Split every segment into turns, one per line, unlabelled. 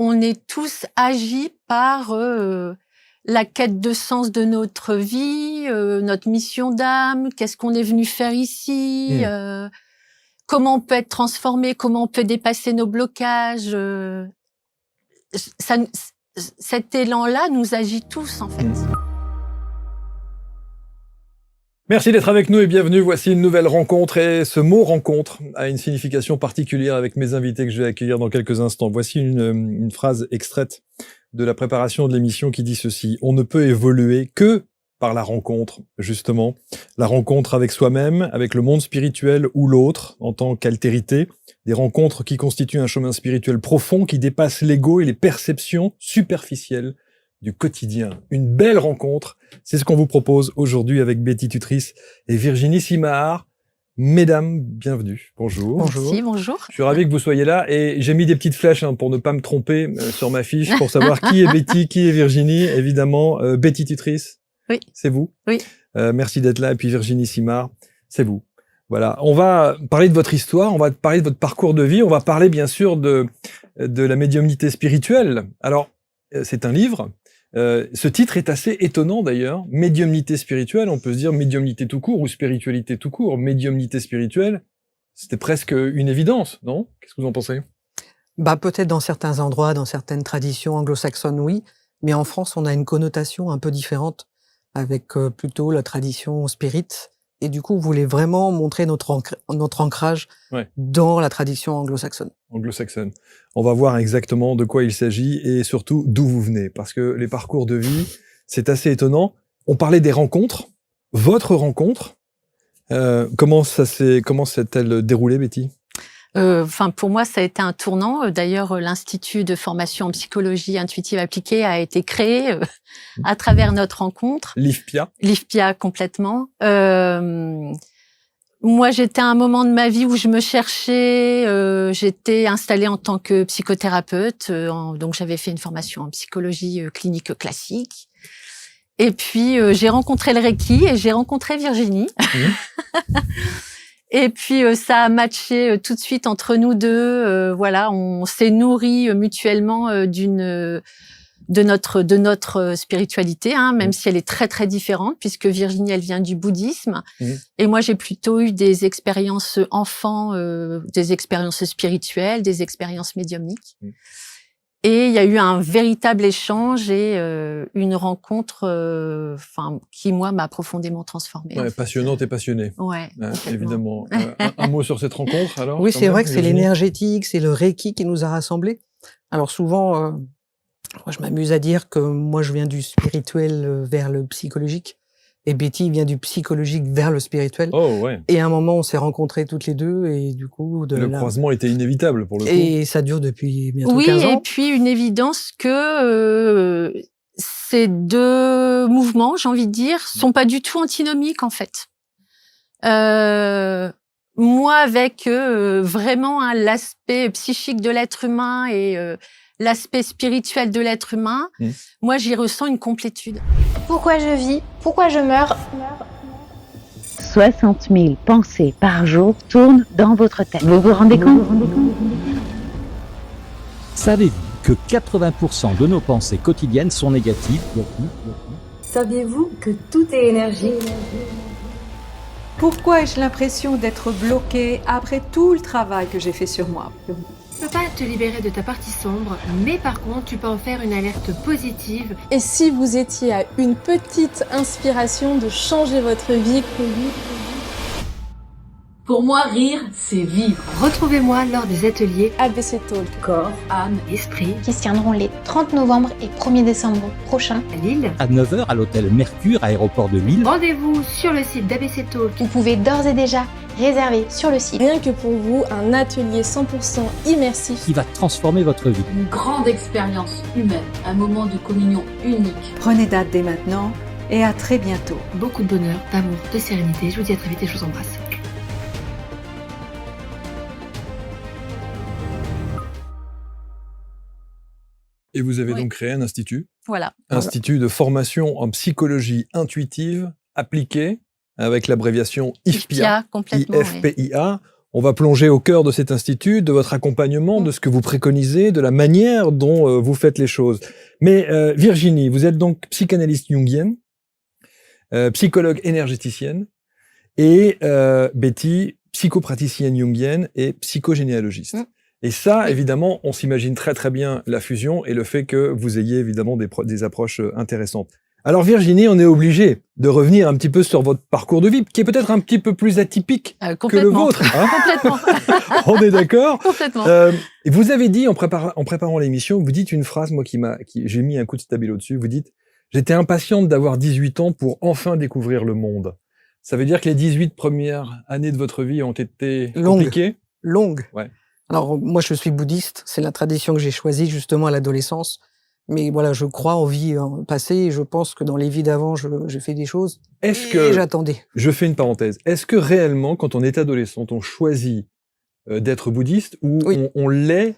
on est tous agis par la quête de sens de notre vie, notre mission d'âme, qu'est-ce qu'on est venu faire ici, comment on peut être transformé, comment on peut dépasser nos blocages. Cet élan-là nous agit tous, en fait.
Merci d'être avec nous et bienvenue. Voici une nouvelle rencontre et ce mot rencontre a une signification particulière avec mes invités que je vais accueillir dans quelques instants. Voici une phrase extraite de la préparation de l'émission qui dit ceci: on ne peut évoluer que par la rencontre, justement. La rencontre avec soi-même, avec le monde spirituel ou l'autre en tant qu'altérité. Des rencontres qui constituent un chemin spirituel profond qui dépasse l'ego et les perceptions superficielles du quotidien. Une belle rencontre, c'est ce qu'on vous propose aujourd'hui avec Betty Tutris et Virginie Simard. Mesdames, bienvenue. Bonjour.
Bonjour. Merci, bonjour.
Je suis ravi que vous soyez là et j'ai mis des petites flèches pour ne pas me tromper sur ma fiche pour savoir qui est Betty, qui est Virginie. Évidemment, Betty Tutris, oui. C'est vous.
Oui.
Merci d'être là. Et puis Virginie Simard, c'est vous. Voilà. On va parler de votre histoire, on va parler de votre parcours de vie, on va parler bien sûr de la médiumnité spirituelle. Alors, c'est un livre. Ce titre est assez étonnant d'ailleurs. Médiumnité spirituelle, on peut se dire médiumnité tout court ou spiritualité tout court. Médiumnité spirituelle, c'était presque une évidence, non? Qu'est-ce que vous en pensez?
Peut-être dans certains endroits, dans certaines traditions anglo-saxonnes, oui. Mais en France, on a une connotation un peu différente avec plutôt la tradition spirit. Et du coup, vous voulez vraiment montrer notre ancrage dans la tradition anglo-saxonne.
Anglo-saxonne. On va voir exactement de quoi il s'agit et surtout d'où vous venez. Parce que les parcours de vie, c'est assez étonnant. On parlait des rencontres. Votre rencontre, comment s'est-elle déroulée, Betty?
Pour moi, ça a été un tournant. D'ailleurs, l'Institut de formation en psychologie intuitive appliquée a été créé à travers notre rencontre.
L'IFPIA.
L'IFPIA, complètement. Moi, j'étais à un moment de ma vie où je me cherchais. J'étais installée en tant que psychothérapeute. Donc, j'avais fait une formation en psychologie clinique classique. Et puis, j'ai rencontré le Reiki et j'ai rencontré Virginie. Et puis ça a matché tout de suite entre nous deux. Voilà, on s'est nourris mutuellement de notre spiritualité, même si elle est très très différente, puisque Virginie elle vient du bouddhisme et moi j'ai plutôt eu des expériences enfants, des expériences spirituelles, des expériences médiumniques. Et il y a eu un véritable échange et une rencontre, qui moi m'a profondément transformée.
Ouais, passionnante et passionnée.
Ouais,
évidemment. Un mot sur cette rencontre alors?
Oui, c'est vrai que c'est l'énergétique, c'est le Reiki qui nous a rassemblés. Alors souvent, moi je m'amuse à dire que moi je viens du spirituel vers le psychologique. Et Betty vient du psychologique vers le spirituel.
Oh, ouais.
Et à un moment, on s'est rencontrés toutes les deux et du coup...
Le croisement était inévitable pour le coup.
Et ça dure depuis bientôt 15 ans.
Oui, et puis une évidence que ces deux mouvements, j'ai envie de dire, sont pas du tout antinomiques en fait. Moi, avec vraiment l'aspect psychique de l'être humain et l'aspect spirituel de l'être humain, moi j'y ressens une complétude.
Pourquoi je vis? Pourquoi je meurs?
60 000 pensées par jour tournent dans votre tête. Vous vous rendez compte?
Savez-vous que 80% de nos pensées quotidiennes sont négatives?
Saviez-vous que tout est énergie?
Pourquoi ai-je l'impression d'être bloquée après tout le travail que j'ai fait sur moi?
Tu peux pas te libérer de ta partie sombre, mais par contre, tu peux en faire une alerte positive.
Et si vous étiez à une petite inspiration de changer votre vie?
Pour moi, rire, c'est vivre.
Retrouvez-moi lors des ateliers
ABC Talk,
corps, âme, esprit,
qui se tiendront les 30 novembre et 1er décembre prochains
à Lille,
à 9h à l'hôtel Mercure, aéroport de Lille.
Rendez-vous sur le site d'ABC Talk.
Vous pouvez d'ores et déjà réserver sur le site.
Rien que pour vous, un atelier 100% immersif
qui va transformer votre vie.
Une grande expérience humaine, un moment de communion unique.
Prenez date dès maintenant et à très bientôt.
Beaucoup de bonheur, d'amour, de sérénité. Je vous dis à très vite et je vous embrasse.
Et vous avez donc créé un institut.
Voilà.
Institut de formation en psychologie intuitive appliquée, avec l'abréviation IFPIA.
complètement,
IFPIA. On va plonger au cœur de cet institut, de votre accompagnement, de ce que vous préconisez, de la manière dont vous faites les choses. Mais Virginie, vous êtes donc psychanalyste jungienne, psychologue énergéticienne, et Betty, psychopraticienne jungienne et psychogénéalogiste. Et ça, évidemment, on s'imagine très très bien la fusion et le fait que vous ayez évidemment des approches intéressantes. Alors Virginie, on est obligé de revenir un petit peu sur votre parcours de vie, qui est peut-être un petit peu plus atypique que le vôtre. Hein.
Complètement.
On est d'accord.
Complètement.
Vous avez dit en préparant l'émission, vous dites une phrase, moi j'ai mis un coup de stabilo dessus. Vous dites, j'étais impatiente d'avoir 18 ans pour enfin découvrir le monde. Ça veut dire que les 18 premières années de votre vie ont été compliquées.
Longues.
Ouais.
Alors moi, je suis bouddhiste. C'est la tradition que j'ai choisie justement à l'adolescence. Mais voilà, je crois aux vies passées et je pense que dans les vies d'avant, j'ai fait des choses. Et j'attendais.
Je fais une parenthèse. Est-ce que réellement, quand on est adolescente, on choisit d'être bouddhiste ou on l'est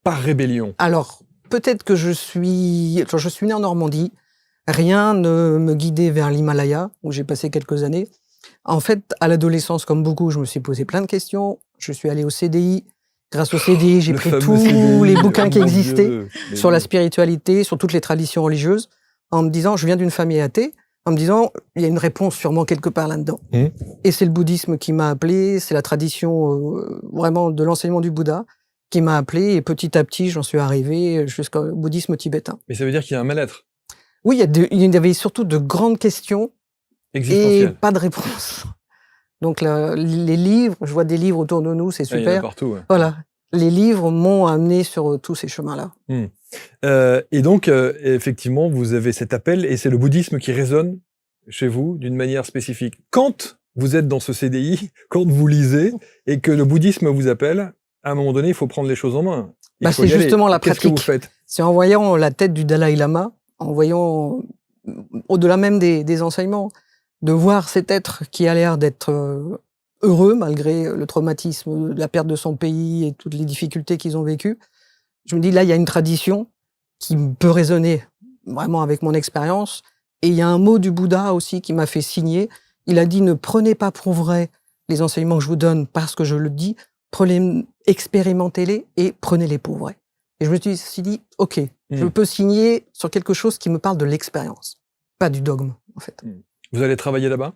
par rébellion?
Alors, peut-être que je suis né en Normandie. Rien ne me guidait vers l'Himalaya, où j'ai passé quelques années. En fait, à l'adolescence, comme beaucoup, je me suis posé plein de questions. Je suis allé au CDI. Grâce au CDI, j'ai pris tous les bouquins qui existaient sur la spiritualité, sur toutes les traditions religieuses, en me disant, je viens d'une famille athée, en me disant, il y a une réponse sûrement quelque part là-dedans. Et c'est le bouddhisme qui m'a appelé, c'est la tradition vraiment de l'enseignement du Bouddha qui m'a appelé, et petit à petit, j'en suis arrivé jusqu'au bouddhisme tibétain.
Mais ça veut dire qu'il y a un mal-être?
Oui, il y avait surtout de grandes questions et pas de réponse. Donc les livres, je vois des livres autour de nous, c'est super.
Il y en a partout. Ouais.
Voilà, les livres m'ont amené sur tous ces chemins-là.
Et donc, effectivement, vous avez cet appel et c'est le bouddhisme qui résonne chez vous d'une manière spécifique. Quand vous êtes dans ce CDI, quand vous lisez et que le bouddhisme vous appelle, à un moment donné, il faut prendre les choses en main.
C'est justement la pratique.
Qu'est-ce que vous faites?
C'est en voyant la tête du Dalai Lama, en voyant au-delà même des enseignements, de voir cet être qui a l'air d'être heureux malgré le traumatisme, la perte de son pays et toutes les difficultés qu'ils ont vécues. Je me dis, là, il y a une tradition qui peut résonner vraiment avec mon expérience. Et il y a un mot du Bouddha aussi qui m'a fait signer. Il a dit, ne prenez pas pour vrai les enseignements que je vous donne parce que je le dis, expérimentez-les et prenez-les pour vrai. Et je me suis dit, ok, je peux signer sur quelque chose qui me parle de l'expérience, pas du dogme, en fait.
Vous allez travailler là-bas?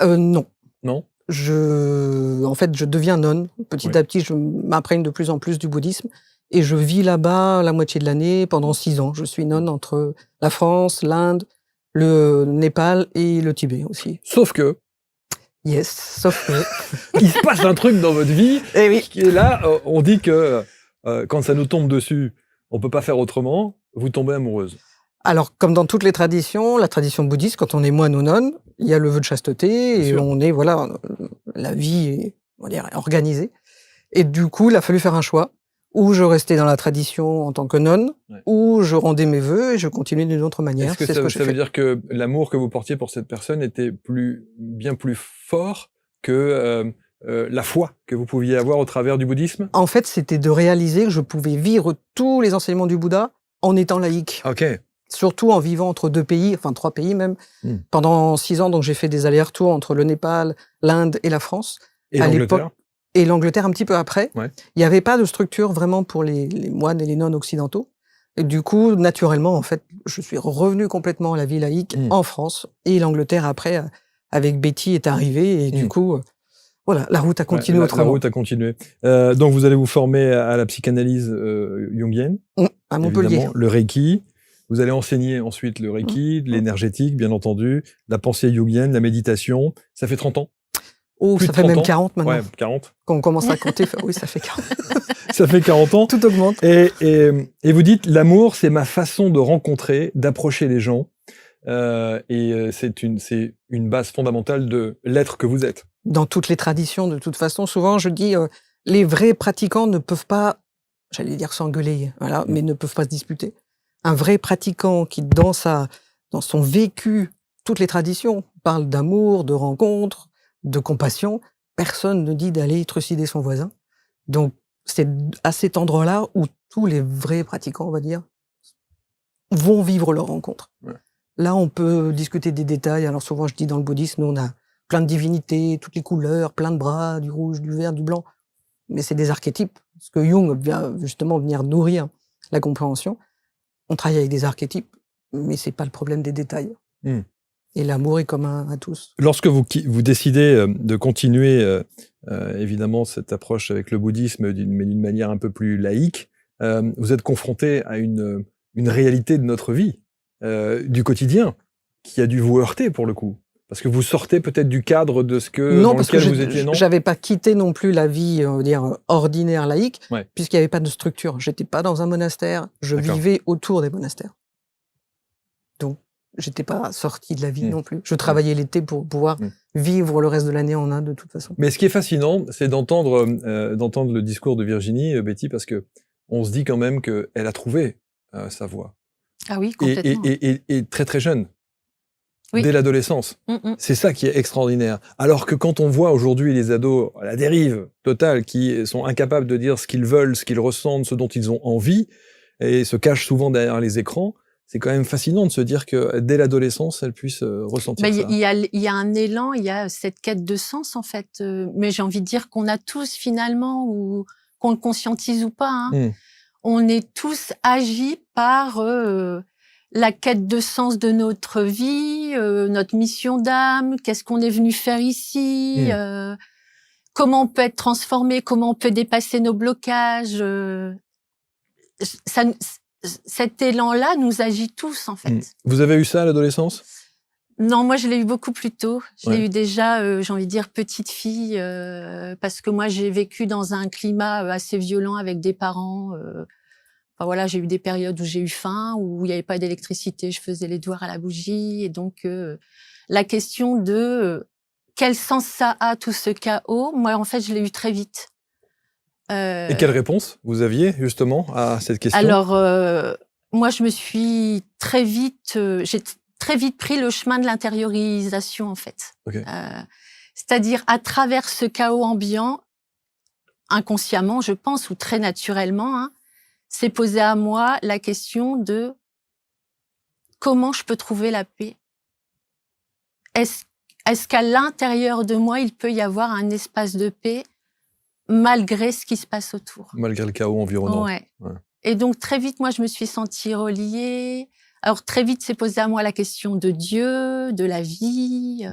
Non.
Non?
En fait, je deviens nonne. Petit à petit, je m'imprègne de plus en plus du bouddhisme. Et je vis là-bas la moitié de l'année, pendant 6 ans. Je suis nonne entre la France, l'Inde, le Népal et le Tibet aussi.
Sauf que...
Yes, sauf que...
il se passe un truc dans votre vie qui est là. On dit que quand ça nous tombe dessus, on peut pas faire autrement. Vous tombez amoureuse.
Alors, comme dans toutes les traditions, la tradition bouddhiste, quand on est moine ou nonne, il y a le vœu de chasteté et on est, voilà, la vie est, on va dire, organisée. Et du coup, il a fallu faire un choix. Ou je restais dans la tradition en tant que nonne, ou je rendais mes vœux et je continuais d'une autre manière.
Est-ce que ça veut dire que l'amour que vous portiez pour cette personne était bien plus fort que la foi que vous pouviez avoir au travers du bouddhisme?
En fait, c'était de réaliser que je pouvais vivre tous les enseignements du Bouddha en étant laïque.
Ok.
Surtout en vivant entre 2 pays, enfin 3 pays même. Pendant 6 ans, donc j'ai fait des allers-retours entre le Népal, l'Inde et la France.
Et l'Angleterre?
Et l'Angleterre un petit peu après. Il n'y avait pas de structure vraiment pour les moines et les nonnes occidentaux. Et du coup, naturellement, en fait, je suis revenu complètement à la vie laïque en France. Et l'Angleterre, après, avec Betty, est arrivée. Et du coup, voilà, la route a continué autrement.
La route a continué. Donc, vous allez vous former à la psychanalyse jungienne.
À Montpellier.
Le Reiki. Vous allez enseigner ensuite le Reiki, l'énergétique, bien entendu, la pensée jungienne, la méditation. Ça fait 30 ans?
Oh, ça fait même 40 maintenant.
Ouais, 40.
Quand on commence à compter, oui, ça fait 40.
Ça fait 40 ans.
Tout augmente.
Et vous dites, l'amour, c'est ma façon de rencontrer, d'approcher les gens. C'est une base fondamentale de l'être que vous êtes.
Dans toutes les traditions, de toute façon, souvent, je dis, les vrais pratiquants ne peuvent pas, j'allais dire s'engueuler, voilà, mais ne peuvent pas se disputer. Un vrai pratiquant qui, dans son vécu, toutes les traditions, parle d'amour, de rencontre, de compassion, personne ne dit d'aller trucider son voisin. Donc, c'est à cet endroit-là où tous les vrais pratiquants, on va dire, vont vivre leur rencontre. Là, on peut discuter des détails. Alors souvent, je dis dans le bouddhisme, nous, on a plein de divinités, toutes les couleurs, plein de bras, du rouge, du vert, du blanc. Mais c'est des archétypes. Parce que Jung vient justement venir nourrir la compréhension. On travaille avec des archétypes, mais c'est pas le problème des détails. Et l'amour est commun à tous.
Lorsque vous décidez de continuer, évidemment, cette approche avec le bouddhisme, mais d'une manière un peu plus laïque, vous êtes confronté à une réalité de notre vie, du quotidien, qui a dû vous heurter pour le coup. Parce que vous sortez peut-être du cadre de ce que
non,
dans
parce
lequel
que
vous étiez, non?
J'avais pas quitté non plus la vie, on va dire, ordinaire laïque,
Ouais.
puisqu'il n'y avait pas de structure. J'étais pas dans un monastère, je vivais autour des monastères. Donc, j'étais pas sorti de la vie non plus. Je travaillais l'été pour pouvoir vivre le reste de l'année en Inde, de toute façon.
Mais ce qui est fascinant, c'est d'entendre le discours de Virginie, Betty, parce que on se dit quand même qu'elle a trouvé sa voie.
Ah oui, complètement.
Et très très jeune.
Oui.
Dès l'adolescence. C'est ça qui est extraordinaire. Alors que quand on voit aujourd'hui les ados à la dérive totale, qui sont incapables de dire ce qu'ils veulent, ce qu'ils ressentent, ce dont ils ont envie, et se cachent souvent derrière les écrans, c'est quand même fascinant de se dire que dès l'adolescence, elles puissent ressentir ça.
Il y a un élan, il y a cette quête de sens en fait. Mais j'ai envie de dire qu'on a tous finalement, ou qu'on le conscientise ou pas, on est tous agis par la quête de sens de notre vie, notre mission d'âme, qu'est-ce qu'on est venu faire ici, comment on peut être transformé, comment on peut dépasser nos blocages. Cet élan-là nous agit tous, en fait.
Vous avez eu ça à l'adolescence?
Non, moi, je l'ai eu beaucoup plus tôt. Je l'ai
Ouais.
eu déjà, j'ai envie de dire, petite fille, parce que moi, j'ai vécu dans un climat assez violent avec des parents. Enfin, voilà, j'ai eu des périodes où j'ai eu faim, où il n'y avait pas d'électricité, je faisais les devoirs à la bougie. Et donc, la question de quel sens ça a, tout ce chaos, moi, en fait, je l'ai eu très vite.
Et quelle réponse vous aviez, justement, à cette question?
Alors, moi, je me suis très vite... j'ai très vite pris le chemin de l'intériorisation, en fait.
Okay.
C'est-à-dire, à travers ce chaos ambiant, inconsciemment, je pense, ou très naturellement, hein, s'est posé à moi la question de comment je peux trouver la paix. Est-ce qu'à l'intérieur de moi, il peut y avoir un espace de paix malgré ce qui se passe autour?
Malgré le chaos environnant.
Ouais. Et donc, très vite, moi, je me suis sentie reliée. Alors, très vite, s'est posée à moi la question de Dieu, de la vie.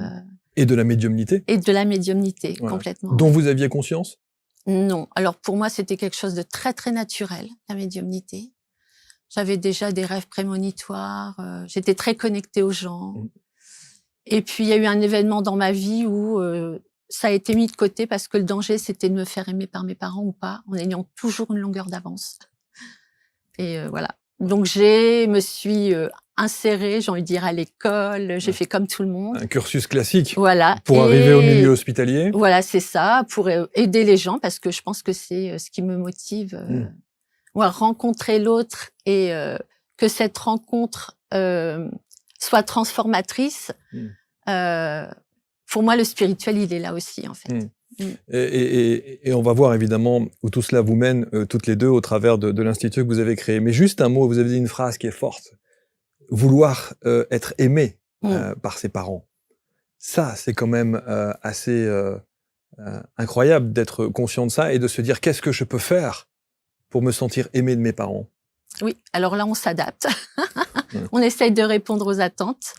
Et de la médiumnité.
Et de la médiumnité, complètement.
Dont vous aviez conscience?
Non. Alors, pour moi, c'était quelque chose de très, très naturel, la médiumnité. J'avais déjà des rêves prémonitoires. J'étais très connectée aux gens. Et puis, il y a eu un événement dans ma vie où ça a été mis de côté parce que le danger, c'était de me faire aimer par mes parents ou pas, en ayant toujours une longueur d'avance. Et voilà. Donc, me suis insérée, j'ai envie de dire, à l'école. J'ai fait comme tout le monde.
Un cursus classique.
Voilà.
Pour arriver au milieu hospitalier.
Voilà, c'est ça, pour aider les gens, parce que je pense que c'est ce qui me motive. Rencontrer l'autre et que cette rencontre soit transformatrice. Pour moi, le spirituel, il est là aussi, en fait.
Et on va voir évidemment où tout cela vous mène, toutes les deux, au travers de l'institut que vous avez créé. Mais juste un mot, vous avez dit une phrase qui est forte. Vouloir être aimé par ses parents. Ça, c'est quand même assez incroyable d'être conscient de ça et de se dire qu'est-ce que je peux faire pour me sentir aimé de mes parents.
Oui, alors là, on s'adapte. On essaye de répondre aux attentes.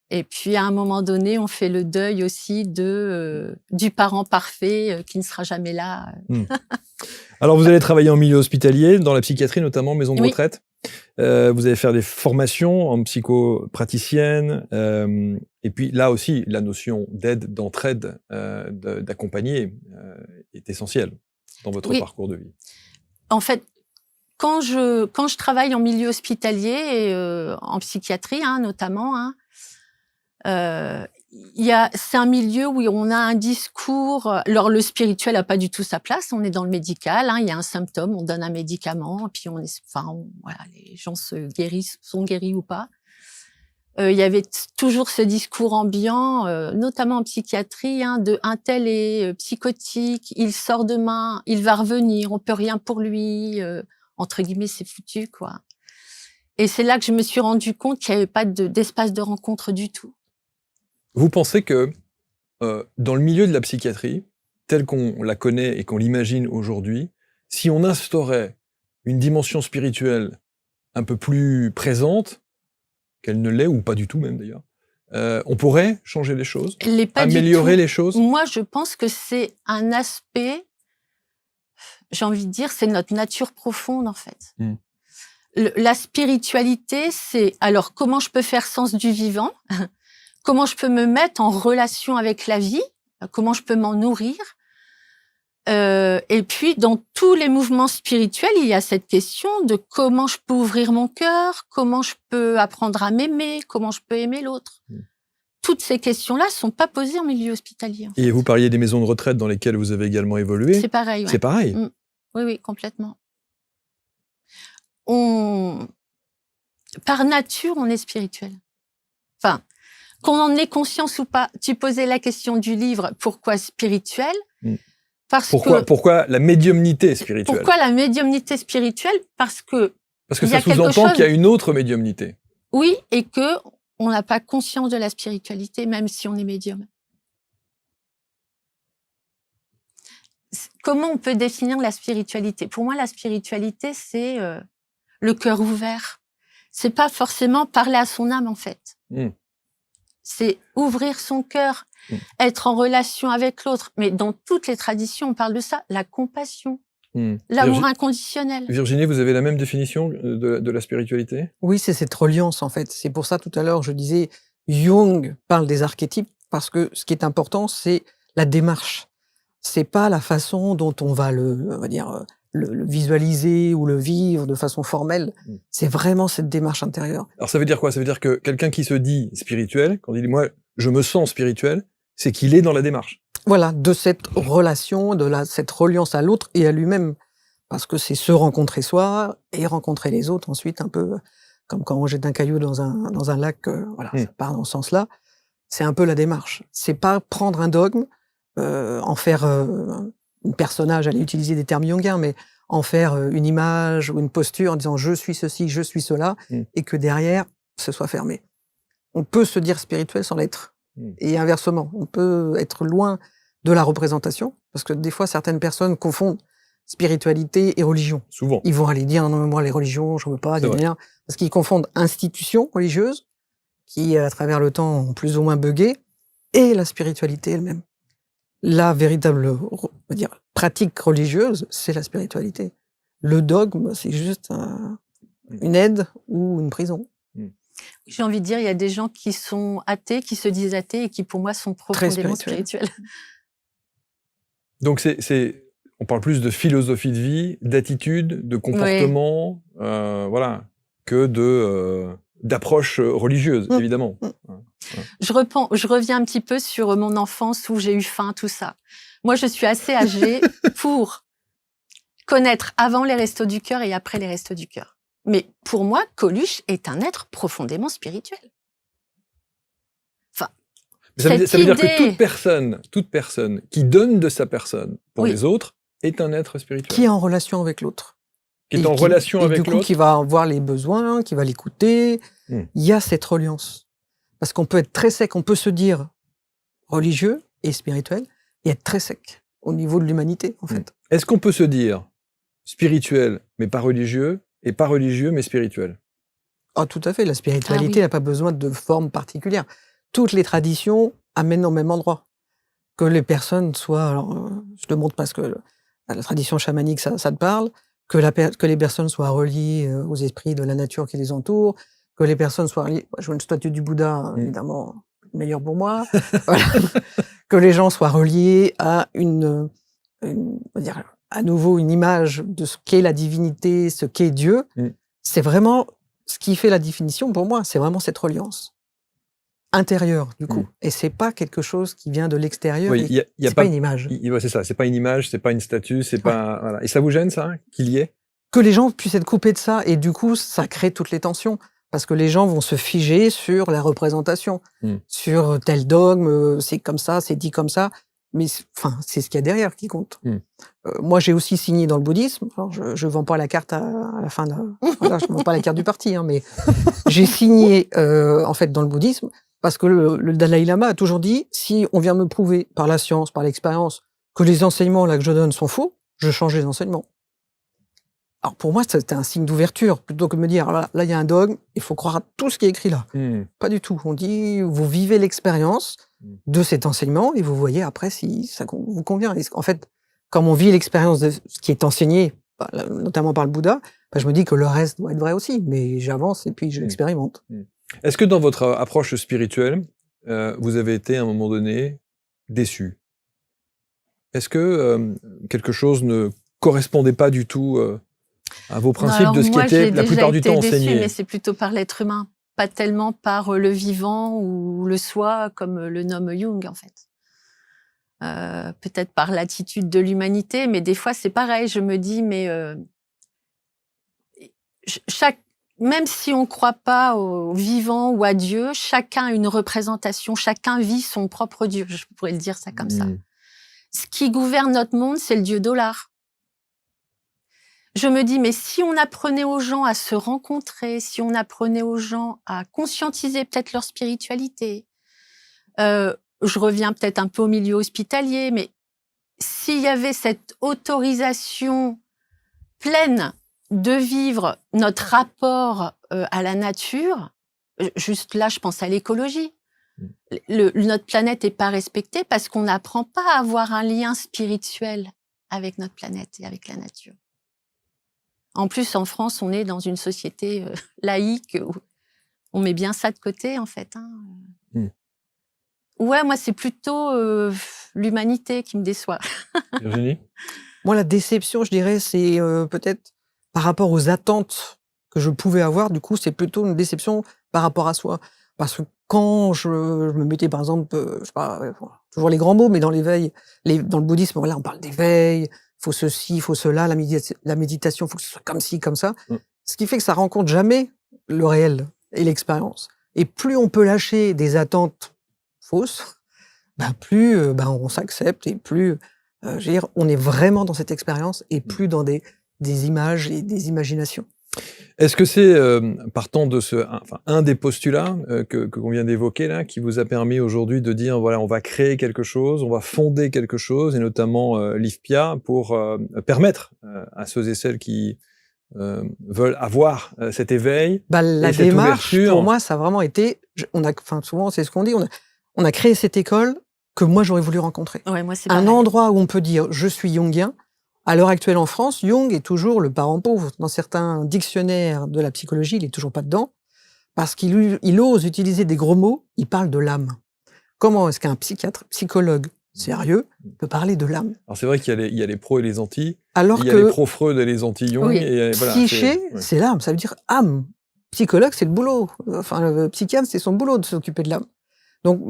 Et puis, à un moment donné, on fait le deuil aussi du parent parfait qui ne sera jamais là.
Alors, vous allez travailler en milieu hospitalier, dans la psychiatrie notamment, maison de retraite. Vous allez faire des formations en psychopraticienne. Et puis, là aussi, la notion d'aide, d'entraide, d'accompagner est essentielle dans votre parcours de vie. En fait,
quand je travaille en milieu hospitalier et en psychiatrie, notamment, c'est un milieu où on a un discours. Alors le spirituel n'a pas du tout sa place. On est dans le médical. Il y a un symptôme, on donne un médicament, puis voilà, les gens sont guéris ou pas. Il y avait toujours ce discours ambiant, notamment en psychiatrie, de un tel est psychotique, il sort demain, il va revenir, on peut rien pour lui. Entre guillemets, c'est foutu, quoi. Et c'est là que je me suis rendu compte qu'il n'y avait pas d'espace de rencontre du tout.
Vous pensez que dans le milieu de la psychiatrie, tel qu'on la connaît et qu'on l'imagine aujourd'hui, si on instaurait une dimension spirituelle un peu plus présente, qu'elle ne l'est, ou pas du tout même d'ailleurs, on pourrait changer les choses, améliorer les choses?
Moi, je pense que c'est un aspect, j'ai envie de dire, c'est notre nature profonde en fait. La spiritualité, c'est alors comment je peux faire sens du vivant, comment je peux me mettre en relation avec la vie, comment je peux m'en nourrir. Et puis, dans tous les mouvements spirituels, il y a cette question de comment je peux ouvrir mon cœur, comment je peux apprendre à m'aimer, comment je peux aimer l'autre. Toutes ces questions-là sont pas posées en milieu hospitalier. En fait.
Et vous parliez des maisons de retraite dans lesquelles vous avez également évolué.
C'est pareil. Ouais.
C'est pareil.
Oui, oui, complètement. Par nature, on est spirituel. Enfin, qu'on en ait conscience ou pas. Tu posais la question du livre, pourquoi spirituel?
Pourquoi la médiumnité spirituelle?
Pourquoi la médiumnité spirituelle? Parce que
ça sous-entend qu'il y a une autre médiumnité.
Oui, et que on n'a pas conscience de la spiritualité, même si on est médium. Comment on peut définir la spiritualité? Pour moi, la spiritualité, c'est le cœur ouvert. C'est pas forcément parler à son âme, en fait. C'est ouvrir son cœur, être en relation avec l'autre. Mais dans toutes les traditions, on parle de ça, la compassion, l'amour inconditionnel.
Virginie, vous avez la même définition de la spiritualité?
Oui, c'est cette reliance, en fait. C'est pour ça, tout à l'heure, je disais, Jung parle des archétypes, parce que ce qui est important, c'est la démarche. C'est pas la façon dont on va le visualiser ou le vivre de façon formelle. C'est vraiment cette démarche intérieure.
Alors ça veut dire quoi? Ça veut dire que quelqu'un qui se dit spirituel, quand il dit « moi, je me sens spirituel », c'est qu'il est dans la démarche.
Voilà, de cette relation, cette reliance à l'autre et à lui-même. Parce que c'est se rencontrer soi et rencontrer les autres ensuite, un peu comme quand on jette un caillou dans un lac, ça part dans ce sens-là. C'est un peu la démarche. C'est pas prendre un dogme, en faire un personnage, aller utiliser des termes jungiens, mais en faire une image ou une posture en disant je suis ceci, je suis cela, et que derrière, ce soit fermé. On peut se dire spirituel sans l'être. Et inversement, on peut être loin de la représentation, parce que des fois, certaines personnes confondent spiritualité et religion.
Souvent.
Ils vont aller dire non, mais moi, les religions, je veux pas, parce qu'ils confondent institutions religieuses, qui, à travers le temps, ont plus ou moins bugué, et la spiritualité elle-même. La véritable, pratique religieuse, c'est la spiritualité. Le dogme, c'est juste une aide ou une prison.
J'ai envie de dire, il y a des gens qui sont athées, qui se disent athées et qui, pour moi, sont profondément spirituels.
Donc, on parle plus de philosophie de vie, d'attitude, de comportement, que d'approche religieuse, évidemment.
Je reviens un petit peu sur mon enfance où j'ai eu faim, tout ça. Moi, je suis assez âgée pour connaître avant les Restos du Cœur et après les Restos du Cœur. Mais pour moi, Coluche est un être profondément spirituel. Enfin,
ça veut dire que toute personne qui donne de sa personne pour les autres est un être spirituel.
Qui est en relation avec l'autre.
Qui est en relation avec l'autre.
Qui va voir les besoins, qui va l'écouter. Il y a cette reliance. Parce qu'on peut être très sec, on peut se dire religieux et spirituel, et être très sec au niveau de l'humanité, en fait.
Est-ce qu'on peut se dire spirituel, mais pas religieux, et pas religieux, mais spirituel?
Ah, tout à fait. La spiritualité n'a pas besoin de forme particulière. Toutes les traditions amènent au même endroit. Que les personnes soient... Alors, je te montre parce que la tradition chamanique, ça te parle. Que les personnes soient reliées aux esprits de la nature qui les entoure. Que les personnes soient reliées... Je vois une statue du Bouddha, évidemment, meilleure pour moi. Voilà. Que les gens soient reliés à à nouveau une image de ce qu'est la divinité, ce qu'est Dieu. C'est vraiment ce qui fait la définition pour moi, c'est vraiment cette reliance intérieure, du coup. Et c'est pas quelque chose qui vient de l'extérieur.
Oui,
c'est pas une image.
C'est ça, c'est pas une image, c'est pas une statue, c'est pas... Voilà. Et ça vous gêne, ça, qu'il y ait?
Que les gens puissent être coupés de ça, et du coup, ça crée toutes les tensions. Parce que les gens vont se figer sur la représentation, sur tel dogme, c'est comme ça, c'est dit comme ça. Mais c'est ce qu'il y a derrière qui compte. Moi, j'ai aussi signé dans le bouddhisme. Alors, je vends pas la carte à la fin de je vends pas la carte du parti, mais j'ai signé en fait dans le bouddhisme Parce que le Dalai Lama a toujours dit, si on vient me prouver par la science, par l'expérience, que les enseignements là que je donne sont faux, je change les enseignements. Alors pour moi, c'était un signe d'ouverture, plutôt que de me dire, là, il y a un dogme, il faut croire à tout ce qui est écrit là. Pas du tout. On dit, vous vivez l'expérience de cet enseignement et vous voyez après si ça vous convient. Et en fait, comme on vit l'expérience de ce qui est enseigné, notamment par le Bouddha, je me dis que le reste doit être vrai aussi, mais j'avance et puis je l'expérimente.
Est-ce que dans votre approche spirituelle, vous avez été à un moment donné déçu? Est-ce que quelque chose ne correspondait pas du tout à vos principes de ce qui était la plupart du temps enseigné?
Mais c'est plutôt par l'être humain, pas tellement par le vivant ou le soi, comme le nomme Jung, en fait. Peut-être par l'attitude de l'humanité, mais des fois c'est pareil, je me dis, mais même si on ne croit pas au vivant ou à Dieu, chacun a une représentation, chacun vit son propre Dieu, je pourrais le dire ça comme ça. Ce qui gouverne notre monde, c'est le Dieu dollar. Je me dis, mais si on apprenait aux gens à se rencontrer, si on apprenait aux gens à conscientiser peut-être leur spiritualité, je reviens peut-être un peu au milieu hospitalier, mais s'il y avait cette autorisation pleine de vivre notre rapport à la nature, juste là, je pense à l'écologie. Notre planète n'est pas respectée parce qu'on n'apprend pas à avoir un lien spirituel avec notre planète et avec la nature. En plus, en France, on est dans une société laïque où on met bien ça de côté, en fait. Ouais, moi, c'est plutôt l'humanité qui me déçoit.
Virginie?
Moi, la déception, je dirais, c'est peut-être par rapport aux attentes que je pouvais avoir. Du coup, c'est plutôt une déception par rapport à soi. Parce que quand je me mettais, par exemple, je sais pas, toujours les grands mots, mais dans l'éveil, dans le bouddhisme, voilà, on parle d'éveil, il faut ceci, il faut cela, la méditation, il faut que ce soit comme ci, comme ça. Ce qui fait que ça rencontre jamais le réel et l'expérience. Et plus on peut lâcher des attentes fausses, plus on s'accepte et plus je veux dire, on est vraiment dans cette expérience et plus dans des images et des imaginations.
Est-ce que c'est, partant de un des postulats qu'on vient d'évoquer là, qui vous a permis aujourd'hui de dire, voilà, on va créer quelque chose, on va fonder quelque chose, et notamment l'IFPIA, pour permettre à ceux et celles qui veulent avoir cet éveil
la
et cette
démarche,
ouverture.
pour moi, ça a vraiment été, souvent c'est ce qu'on dit, on a créé cette école que moi j'aurais voulu rencontrer.
Ouais, moi, c'est
un
pareil.
endroit où on peut dire, je suis jungien. À l'heure actuelle en France, Jung est toujours le parent pauvre. Dans certains dictionnaires de la psychologie, il est toujours pas dedans, parce qu'il ose utiliser des gros mots, il parle de l'âme. Comment est-ce qu'un psychologue sérieux peut parler de l'âme?
Alors c'est vrai qu'il y a les pros et les anti,
alors
il y a
que
les pro-Freud et les anti-Jung.
oui,
et voilà,
psyché, c'est l'âme, ça veut dire âme. Psychologue, c'est le boulot. Enfin, le psychiatre, c'est son boulot de s'occuper de l'âme. Donc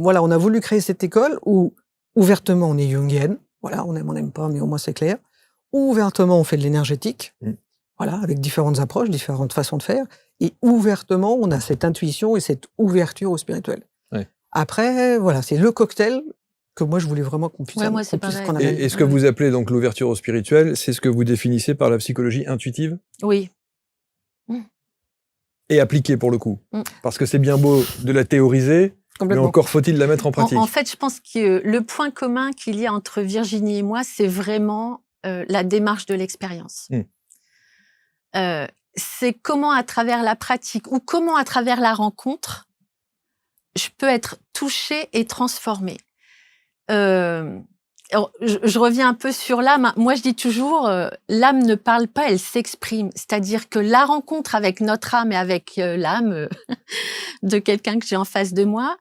voilà, on a voulu créer cette école où ouvertement on est jungienne. Voilà, on aime, on n'aime pas, mais au moins c'est clair. Ouvertement, on fait de l'énergétique, voilà, avec différentes approches, différentes façons de faire. Et ouvertement, on a cette intuition et cette ouverture au spirituel.
Ouais.
Après, voilà, c'est le cocktail que moi, je voulais vraiment qu'on puisse...
Ouais, moi, c'est pareil.
Et ce que vous appelez donc l'ouverture au spirituel, c'est ce que vous définissez par la psychologie intuitive?
Oui.
Et appliquée, pour le coup. Parce que c'est bien beau de la théoriser, mais encore faut-il la mettre en pratique.
En fait, je pense que le point commun qu'il y a entre Virginie et moi, c'est vraiment la démarche de l'expérience. C'est comment, à travers la pratique ou comment, à travers la rencontre, je peux être touchée et transformée. Alors, je reviens un peu sur l'âme. Moi, je dis toujours, l'âme ne parle pas, elle s'exprime. C'est-à-dire que la rencontre avec notre âme et avec l'âme de quelqu'un que j'ai en face de moi,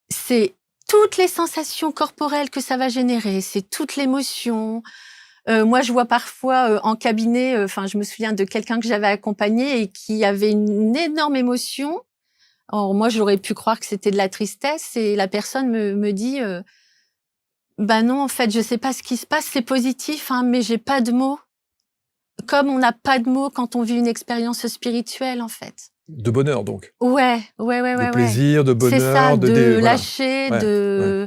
c'est toutes les sensations corporelles que ça va générer, c'est toute l'émotion. Moi, je vois parfois en cabinet, je me souviens de quelqu'un que j'avais accompagné et qui avait une énorme émotion. Alors, moi, j'aurais pu croire que c'était de la tristesse et la personne me dit non, en fait, je sais pas ce qui se passe, c'est positif, hein, mais j'ai pas de mots. Comme on n'a pas de mots quand on vit une expérience spirituelle, en fait.
De bonheur, donc.
Ouais.
De plaisir, de bonheur.
C'est ça, de lâcher,
voilà.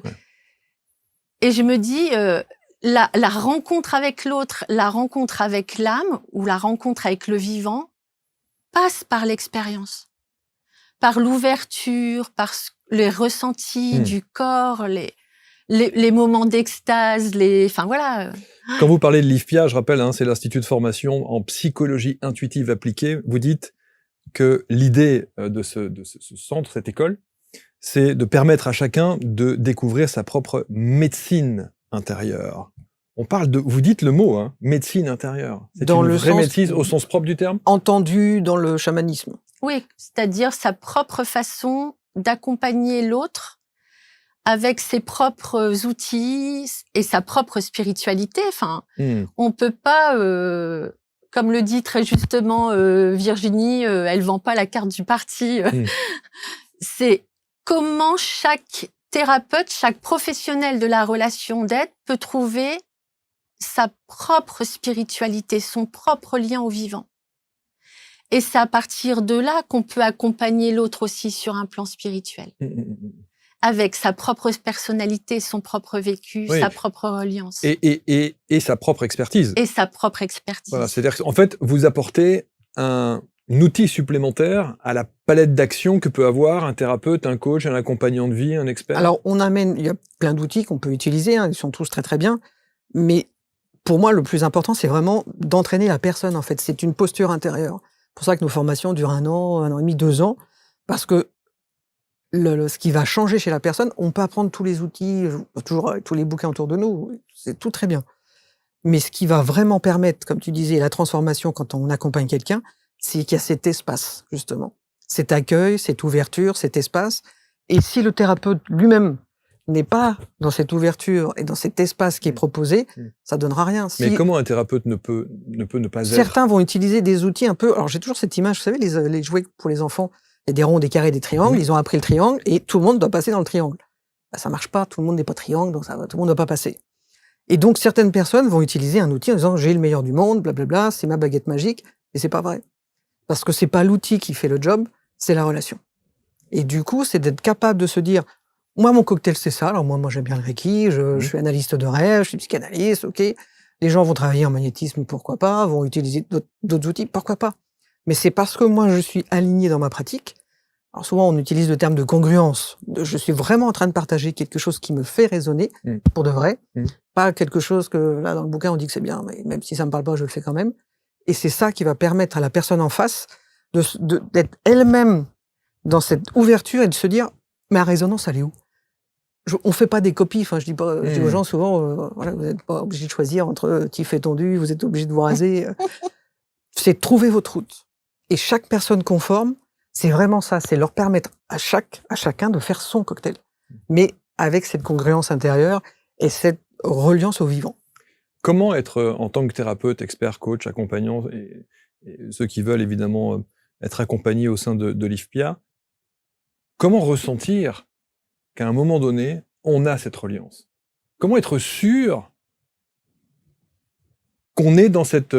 Et je me dis, la rencontre avec l'autre, la rencontre avec l'âme ou la rencontre avec le vivant passe par l'expérience, par l'ouverture, par les ressentis du corps, les moments d'extase, enfin voilà.
Quand vous parlez de l'IFPIA, je rappelle, c'est l'Institut de formation en psychologie intuitive appliquée. Vous dites que l'idée de ce centre, cette école, c'est de permettre à chacun de découvrir sa propre médecine intérieure. On parle vous dites le mot, médecine intérieure. C'est une vraie médecine au sens propre du terme ?
Entendu dans le chamanisme.
Oui, c'est-à-dire sa propre façon d'accompagner l'autre avec ses propres outils et sa propre spiritualité. Enfin, on peut pas, comme le dit très justement Virginie, elle vend pas la carte du parti. C'est comment chaque thérapeute, chaque professionnel de la relation d'aide peut trouver sa propre spiritualité, son propre lien au vivant. Et c'est à partir de là qu'on peut accompagner l'autre aussi sur un plan spirituel. Avec sa propre personnalité, son propre vécu, sa propre reliance.
Et sa propre expertise.
Et sa propre expertise.
Voilà, c'est-à-dire qu'en fait, vous apportez un outil supplémentaire à la palette d'action que peut avoir un thérapeute, un coach, un accompagnant de vie, un expert.
Alors, il y a plein d'outils qu'on peut utiliser, ils sont tous très très bien, mais pour moi, le plus important, c'est vraiment d'entraîner la personne, en fait. C'est une posture intérieure. C'est pour ça que nos formations durent 1 an et demi, 2 ans, parce que ce qui va changer chez la personne, on peut apprendre tous les outils, toujours avec tous les bouquins autour de nous, c'est tout très bien. Mais ce qui va vraiment permettre, comme tu disais, la transformation quand on accompagne quelqu'un, c'est qu'il y a cet espace, justement. Cet accueil, cette ouverture, cet espace. Et si le thérapeute lui-même n'est pas dans cette ouverture et dans cet espace qui est proposé, ça donnera rien.
Mais comment un thérapeute ne peut ne pas être?
Certains vont utiliser des outils un peu... Alors j'ai toujours cette image, vous savez, les jouets pour les enfants, il y a des ronds, des carrés, des triangles, ils ont appris le triangle et tout le monde doit passer dans le triangle. Ça marche pas, tout le monde n'est pas triangle, donc tout le monde ne doit pas passer. Et donc certaines personnes vont utiliser un outil en disant j'ai le meilleur du monde, blablabla, c'est ma baguette magique, et c'est pas vrai. Parce que c'est pas l'outil qui fait le job, c'est la relation. Et du coup, c'est d'être capable de se dire moi, mon cocktail, c'est ça. Alors moi j'aime bien le Reiki, je suis analyste de rêve, je suis psychanalyste, ok. Les gens vont travailler en magnétisme, pourquoi pas, vont utiliser d'autres outils, pourquoi pas. Mais c'est parce que moi, je suis aligné dans ma pratique. Alors souvent, on utilise le terme de congruence. Je suis vraiment en train de partager quelque chose qui me fait résonner, pour de vrai. Pas quelque chose que, là, dans le bouquin, on dit que c'est bien, mais même si ça me parle pas, je le fais quand même. Et c'est ça qui va permettre à la personne en face d'être elle-même dans cette ouverture et de se dire, mais la résonance, elle est où? On fait pas des copies. Enfin, je dis aux gens souvent, voilà, vous n'êtes pas obligé de choisir entre tif et tondu, vous êtes obligé de vous raser. C'est trouver votre route. Et chaque personne conforme, c'est vraiment ça, c'est leur permettre à chacun de faire son cocktail. Mais avec cette congruence intérieure et cette reliance au vivant.
Comment être, en tant que thérapeute, expert, coach, accompagnant, et ceux qui veulent évidemment être accompagnés au sein de l'IFPIA, comment ressentir qu'à un moment donné, on a cette reliance? Comment être sûr qu'on est dans cette,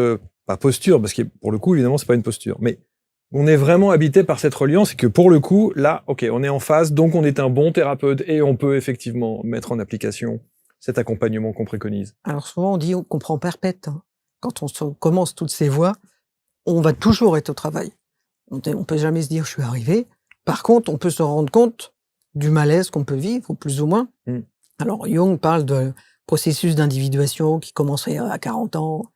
pas posture, parce que pour le coup, évidemment, c'est pas une posture, mais on est vraiment habité par cette reliance et que pour le coup, là, ok, on est en phase, donc on est un bon thérapeute et on peut effectivement mettre en application cet accompagnement qu'on préconise.
Alors souvent, on dit qu'on prend perpète. Quand on commence toutes ces voies, on va toujours être au travail. On peut jamais se dire « je suis arrivé ». Par contre, on peut se rendre compte du malaise qu'on peut vivre, plus ou moins. Alors Jung parle de processus d'individuation qui commencerait à 40 ans.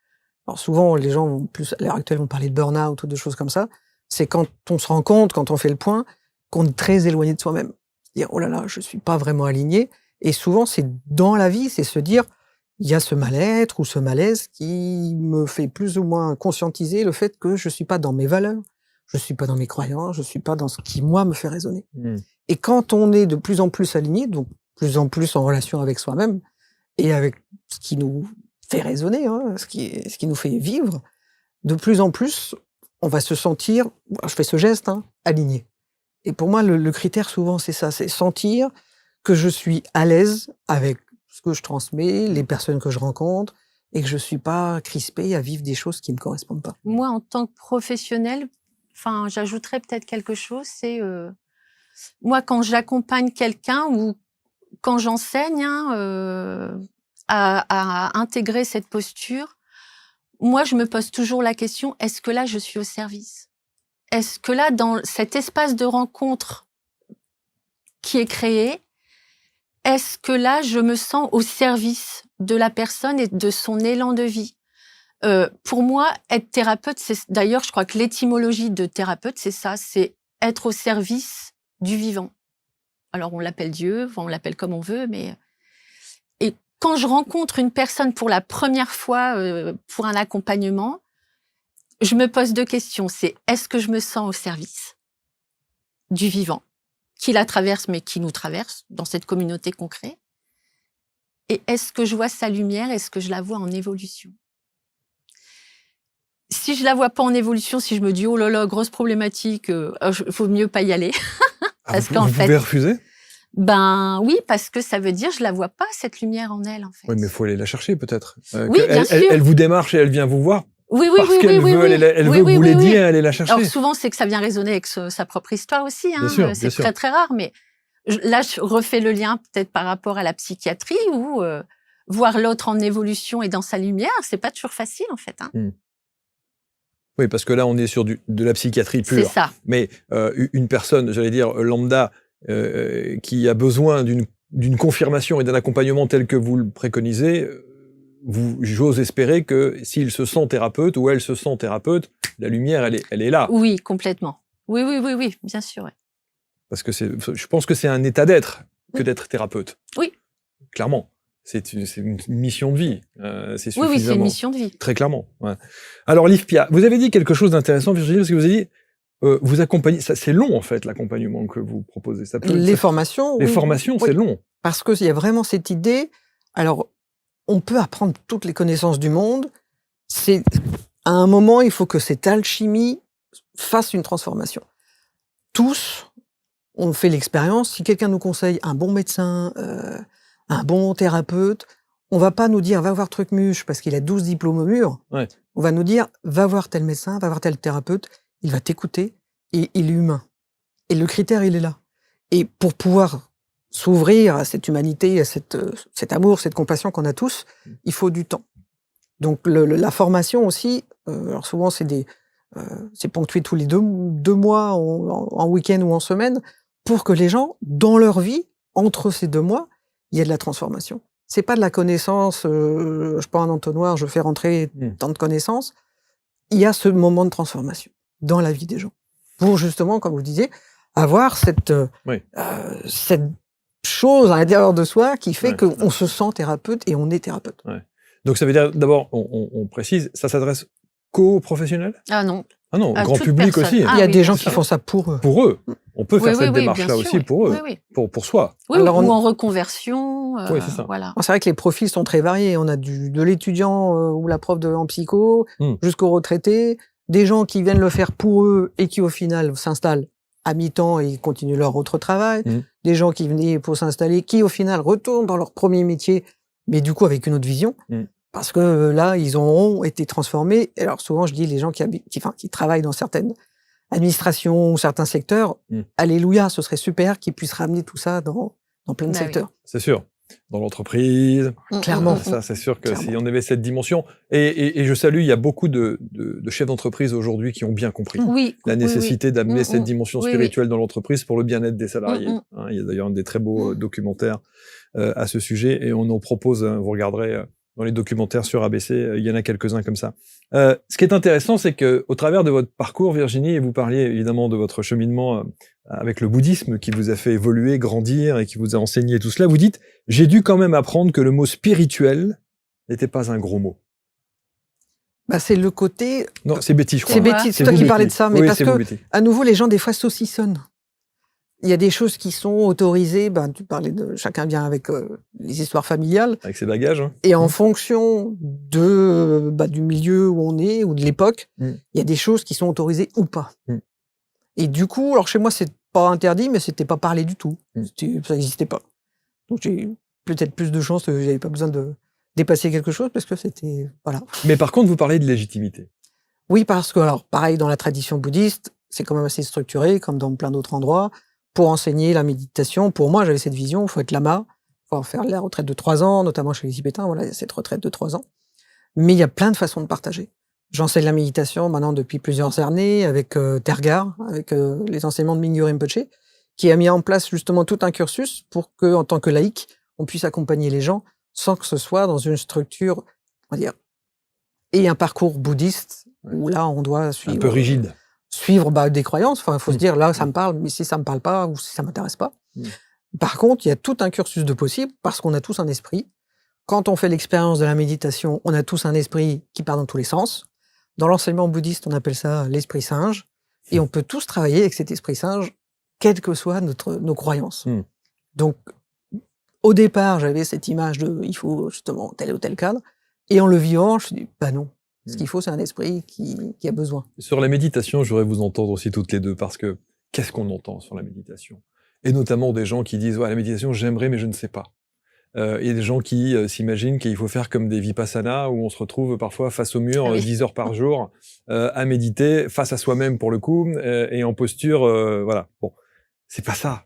Alors souvent, les gens vont plus, à l'heure actuelle, vont parler de burn-out ou de choses comme ça. C'est quand on se rend compte, quand on fait le point, qu'on est très éloigné de soi-même. Dire « oh là là, je suis pas vraiment aligné ». Et souvent, c'est dans la vie, c'est se dire il y a ce mal-être ou ce malaise qui me fait plus ou moins conscientiser le fait que je suis pas dans mes valeurs, je suis pas dans mes croyances, je suis pas dans ce qui, moi, me fait résonner. Et quand on est de plus en plus aligné, donc plus en plus en relation avec soi-même et avec ce qui nous fait résonner, ce qui nous fait vivre, de plus en plus, on va se sentir, je fais ce geste, aligné. Et pour moi, le critère souvent, c'est ça, c'est sentir que je suis à l'aise avec ce que je transmets, les personnes que je rencontre, et que je suis pas crispée à vivre des choses qui me correspondent pas.
Moi, en tant que professionnelle, j'ajouterais peut-être quelque chose, c'est moi, quand j'accompagne quelqu'un ou quand j'enseigne à intégrer cette posture, moi, je me pose toujours la question, est-ce que là, je suis au service? Est-ce que là, dans cet espace de rencontre qui est créé, est-ce que là, je me sens au service de la personne et de son élan de vie? Pour moi, être thérapeute, d'ailleurs, je crois que l'étymologie de thérapeute, c'est ça, c'est être au service du vivant. Alors, on l'appelle Dieu, enfin, on l'appelle comme on veut, mais... Et quand je rencontre une personne pour la première fois pour un accompagnement, je me pose 2 questions. C'est est-ce que je me sens au service du vivant, qui la traverse, mais qui nous traverse dans cette communauté qu'on crée? Et est-ce que je vois sa lumière? Est-ce que je la vois en évolution? Si je la vois pas en évolution, si je me dis oh là là, grosse problématique, faut mieux pas y aller. Parce qu'en
vous
fait,
pouvez refuser?
Ben oui, parce que ça veut dire je la vois pas cette lumière en elle en fait.
Oui, mais il faut aller la chercher peut-être.
Oui, bien sûr.
Elle vous démarche et elle vient vous voir.
Oui,
parce qu'elle veut vous l'aider à aller la chercher.
Alors souvent c'est que ça vient résonner avec sa propre histoire aussi. Hein.
Bien sûr,
c'est très très rare, mais là je refais le lien peut-être par rapport à la psychiatrie où voir l'autre en évolution et dans sa lumière, c'est pas toujours facile en fait. Hein.
Oui, parce que là, on est sur de la psychiatrie pure.
C'est ça.
Mais une personne, j'allais dire, lambda, qui a besoin d'une confirmation et d'un accompagnement tel que vous le préconisez, j'ose espérer que s'il se sent thérapeute ou elle se sent thérapeute, la lumière, elle est là.
Oui, complètement. Oui, bien sûr. Ouais.
Parce que je pense que c'est un état d'être que d'être thérapeute.
Oui.
Clairement. C'est une mission de vie. C'est suffisamment.
Oui, c'est une mission de vie.
Très clairement. Ouais. Alors, Liv Pia, vous avez dit quelque chose d'intéressant, Virginie, parce que vous avez dit, vous accompagnez, c'est long en fait, l'accompagnement que vous proposez.
Les formations,
c'est long.
Parce qu'il y a vraiment cette idée, alors, on peut apprendre toutes les connaissances du monde, à un moment, il faut que cette alchimie fasse une transformation. Tous, on fait l'expérience, si quelqu'un nous conseille un bon médecin, un bon thérapeute, on va pas nous dire va voir Trucmuche parce qu'il a 12 diplômes au mur.
Ouais.
On va nous dire va voir tel médecin, va voir tel thérapeute, il va t'écouter et il est humain. Et le critère, il est là. Et pour pouvoir s'ouvrir à cette humanité, à cet amour, cette compassion qu'on a tous, il faut du temps. Donc la formation aussi, alors souvent c'est ponctué tous les deux mois, en week-end ou en semaine, pour que les gens, dans leur vie, entre ces 2 mois, il y a de la transformation. C'est pas de la connaissance, je prends un entonnoir, je fais rentrer tant de connaissances. Il y a ce moment de transformation dans la vie des gens. Pour justement, comme vous disiez, avoir cette chose à l'intérieur de soi qui fait qu'on se sent thérapeute et on est thérapeute.
Ouais. Donc ça veut dire, d'abord, on précise, ça s'adresse qu'aux professionnels?
Ah non.
Ah non, au grand public
personne.
aussi.
Ah,
il y a des gens qui font ça pour eux.
Pour eux. On peut faire cette démarche-là
sûr,
aussi pour eux, pour soi.
Oui, alors ou en reconversion.
Oui, c'est ça.
Voilà.
C'est vrai que les profils sont très variés. On a de l'étudiant ou la prof en psycho jusqu'au retraité, des gens qui viennent le faire pour eux et qui au final s'installent à mi-temps et continuent leur autre travail, des gens qui venaient pour s'installer, qui au final retournent dans leur premier métier, mais du coup avec une autre vision. Parce que là, ils auront été transformés. Et alors souvent, je dis les gens qui travaillent dans certaines administrations ou certains secteurs, alléluia, ce serait super qu'ils puissent ramener tout ça dans plein de secteurs.
Oui. C'est sûr. Dans l'entreprise.
Clairement.
Ça, c'est sûr que si on avait cette dimension. Et je salue, il y a beaucoup de chefs d'entreprise aujourd'hui qui ont bien compris la nécessité d'amener cette dimension spirituelle dans l'entreprise pour le bien-être des salariés. Il y a d'ailleurs des très beaux documentaires à ce sujet et on en propose, vous regarderez dans les documentaires sur ABC, il y en a quelques-uns comme ça. Ce qui est intéressant, c'est que au travers de votre parcours, Virginie, et vous parliez évidemment de votre cheminement avec le bouddhisme qui vous a fait évoluer, grandir et qui vous a enseigné tout cela, vous dites « J'ai dû quand même apprendre que le mot spirituel n'était pas un gros mot ».
C'est le côté...
Non, c'est Betty, je crois.
C'est Betty, c'est toi qui parlais de ça, mais parce que, à nouveau, les gens, des fois, saucissonnent. Il y a des choses qui sont autorisées, tu parlais de chacun vient avec les histoires familiales.
Avec ses bagages.
Et en fonction du milieu où on est, ou de l'époque, il y a des choses qui sont autorisées ou pas. Et du coup, alors chez moi, c'est pas interdit, mais c'était pas parlé du tout. Ça n'existait pas. Donc j'ai peut-être plus de chance, j'avais pas besoin de dépasser quelque chose, parce que c'était... Voilà.
Mais par contre, vous parlez de légitimité.
Oui, parce que, alors, pareil, dans la tradition bouddhiste, c'est quand même assez structuré, comme dans plein d'autres endroits. Pour enseigner la méditation, pour moi, j'avais cette vision, il faut être lama, il faut faire la retraite de 3 ans, notamment chez les Tibétains, voilà, il y a cette retraite de 3 ans. Mais il y a plein de façons de partager. J'enseigne la méditation maintenant depuis plusieurs années avec Tergar, avec les enseignements de Mingyur Rinpoché, qui a mis en place justement tout un cursus pour que, en tant que laïc, on puisse accompagner les gens sans que ce soit dans une structure, on va dire, et un parcours bouddhiste où là, on doit suivre...
Un peu rigide.
Suivre des croyances. Enfin, il faut se dire, là, ça me parle, mais si ça me parle pas ou si ça m'intéresse pas. Par contre, il y a tout un cursus de possible parce qu'on a tous un esprit. Quand on fait l'expérience de la méditation, on a tous un esprit qui part dans tous les sens. Dans l'enseignement bouddhiste, on appelle ça l'esprit singe. Et on peut tous travailler avec cet esprit singe, quelles que soient nos croyances. Donc, au départ, j'avais cette image de il faut justement tel ou tel cadre. Et en le vivant, je me suis dit, non. Ce qu'il faut, c'est un esprit qui a besoin. Sur
la méditation, je voudrais vous entendre aussi toutes les deux, parce que qu'est-ce qu'on entend sur la méditation? Et notamment des gens qui disent, la méditation, j'aimerais, mais je ne sais pas. Il y a des gens qui s'imaginent qu'il faut faire comme des vipassanas, où on se retrouve parfois face au mur 10 heures par jour, à méditer, face à soi-même pour le coup, et en posture, voilà. Bon, c'est pas ça.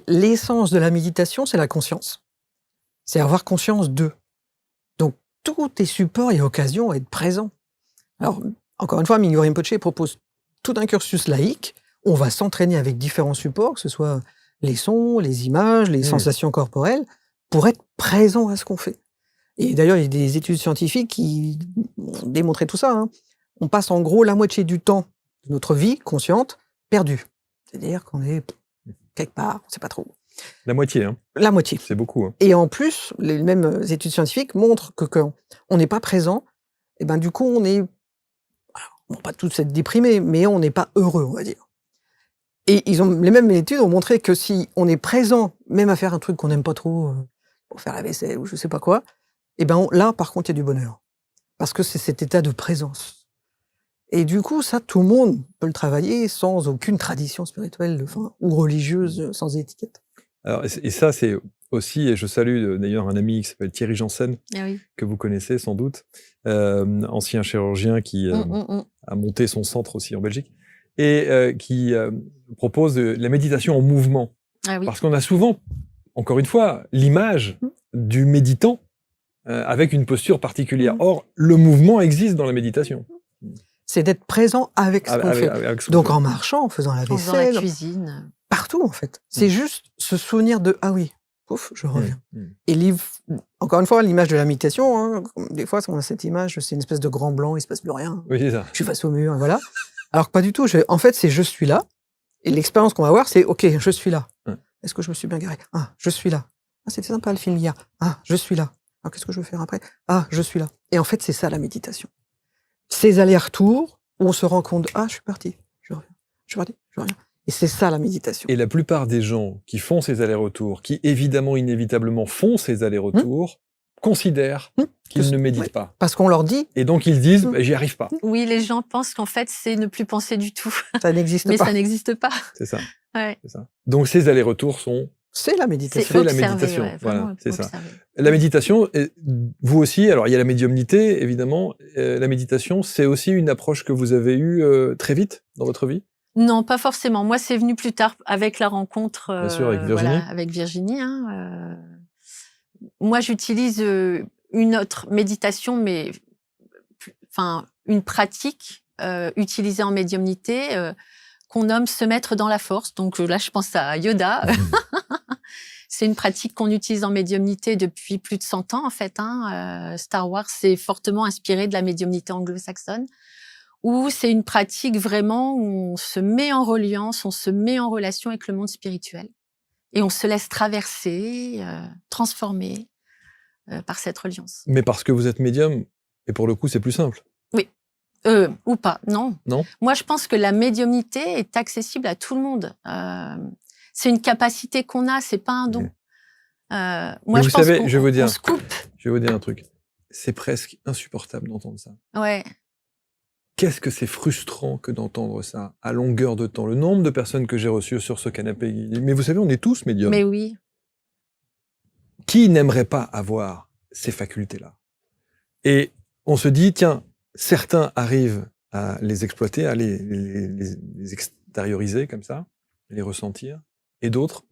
L'essence de la méditation, c'est la conscience. C'est avoir conscience d'eux. Donc, tous tes supports et occasions à être présents. Alors, encore une fois, Mingyur Rinpoche propose tout un cursus laïque. On va s'entraîner avec différents supports, que ce soit les sons, les images, les sensations corporelles, pour être présent à ce qu'on fait. Et d'ailleurs, il y a des études scientifiques qui ont démontré tout ça. Hein. On passe en gros la moitié du temps de notre vie consciente perdue. C'est-à-dire qu'on est quelque part, on ne sait pas trop.
La moitié, hein.
La moitié.
C'est beaucoup. Hein.
Et en plus, les mêmes études scientifiques montrent que quand on n'est pas présent, et du coup, on est, bon, pas tous être déprimés, mais on n'est pas heureux, on va dire. Et les mêmes études ont montré que si on est présent, même à faire un truc qu'on n'aime pas trop, pour faire la vaisselle ou je sais pas quoi, là, par contre, il y a du bonheur. Parce que c'est cet état de présence. Et du coup, ça, tout le monde peut le travailler sans aucune tradition spirituelle ou religieuse, sans étiquette.
Alors, et ça, c'est aussi, et je salue d'ailleurs un ami qui s'appelle Thierry Janssen, que vous connaissez sans doute, ancien chirurgien qui a monté son centre aussi en Belgique, et qui propose la méditation en mouvement. Parce qu'on a souvent, encore une fois, l'image du méditant avec une posture particulière. Or, le mouvement existe dans la méditation.
C'est d'être présent avec ce qu'on fait. Donc en marchant, en faisant la vaisselle,
en faisant la cuisine.
Partout en fait. C'est juste se souvenir de « ah oui, pouf, je reviens ». Et encore une fois, l'image de la méditation, hein, des fois on a cette image, c'est une espèce de grand blanc, il se passe plus rien.
Oui, c'est ça.
Je suis face au mur, voilà. Alors que pas du tout. En fait, c'est « je suis là ». Et l'expérience qu'on va avoir, c'est « ok, je suis là ». Est-ce que je me suis bien garé? Ah, je suis là. Ah, c'était sympa le film hier. Ah, je suis là. Alors qu'est-ce que je veux faire après? Ah, je suis là. Et en fait, c'est ça la méditation. Ces allers-retours où on se rend compte, ah, je suis parti, je reviens, je suis parti, je reviens. Et c'est ça la méditation.
Et la plupart des gens qui font ces allers-retours, qui évidemment, inévitablement font ces allers-retours, considèrent qu'ils ne méditent pas.
Parce qu'on leur dit.
Et donc ils disent, j'y arrive pas.
Oui, les gens pensent qu'en fait, c'est ne plus penser du tout.
Ça n'existe pas.
Mais ça n'existe pas.
C'est ça.
Ouais.
C'est ça. Donc ces allers-retours sont...
C'est la méditation.
C'est la méditation, voilà, c'est ça. La méditation, vous aussi, alors il y a la médiumnité, évidemment, la méditation, c'est aussi une approche que vous avez eue très vite dans votre vie?
Non, pas forcément. Moi, c'est venu plus tard avec la rencontre
bien sûr, avec Virginie.
Voilà, avec Virginie. Hein, moi, j'utilise une autre méditation, mais une pratique utilisée en médiumnité qu'on nomme se mettre dans la force. Donc là, je pense à Yoda. C'est une pratique qu'on utilise en médiumnité depuis plus de 100 ans, en fait. Hein. Star Wars s'est fortement inspiré de la médiumnité anglo-saxonne, où c'est une pratique vraiment où on se met en reliance, on se met en relation avec le monde spirituel. Et on se laisse traverser, transformer par cette reliance.
Mais parce que vous êtes médium, et pour le coup, c'est plus simple.
Oui. Ou pas, non.
Non.
Moi, je pense que la médiumnité est accessible à tout le monde. C'est une capacité qu'on a, c'est pas un don. Moi,
je pense qu'on
se coupe.
Je vais vous dire un truc. C'est presque insupportable d'entendre ça.
Ouais.
Qu'est-ce que c'est frustrant que d'entendre ça à longueur de temps. Le nombre de personnes que j'ai reçues sur ce canapé. Mais vous savez, on est tous médiums.
Mais oui.
Qui n'aimerait pas avoir ces facultés-là? Et on se dit, tiens, certains arrivent à les exploiter, à les extérioriser comme ça, les ressentir, et d'autres,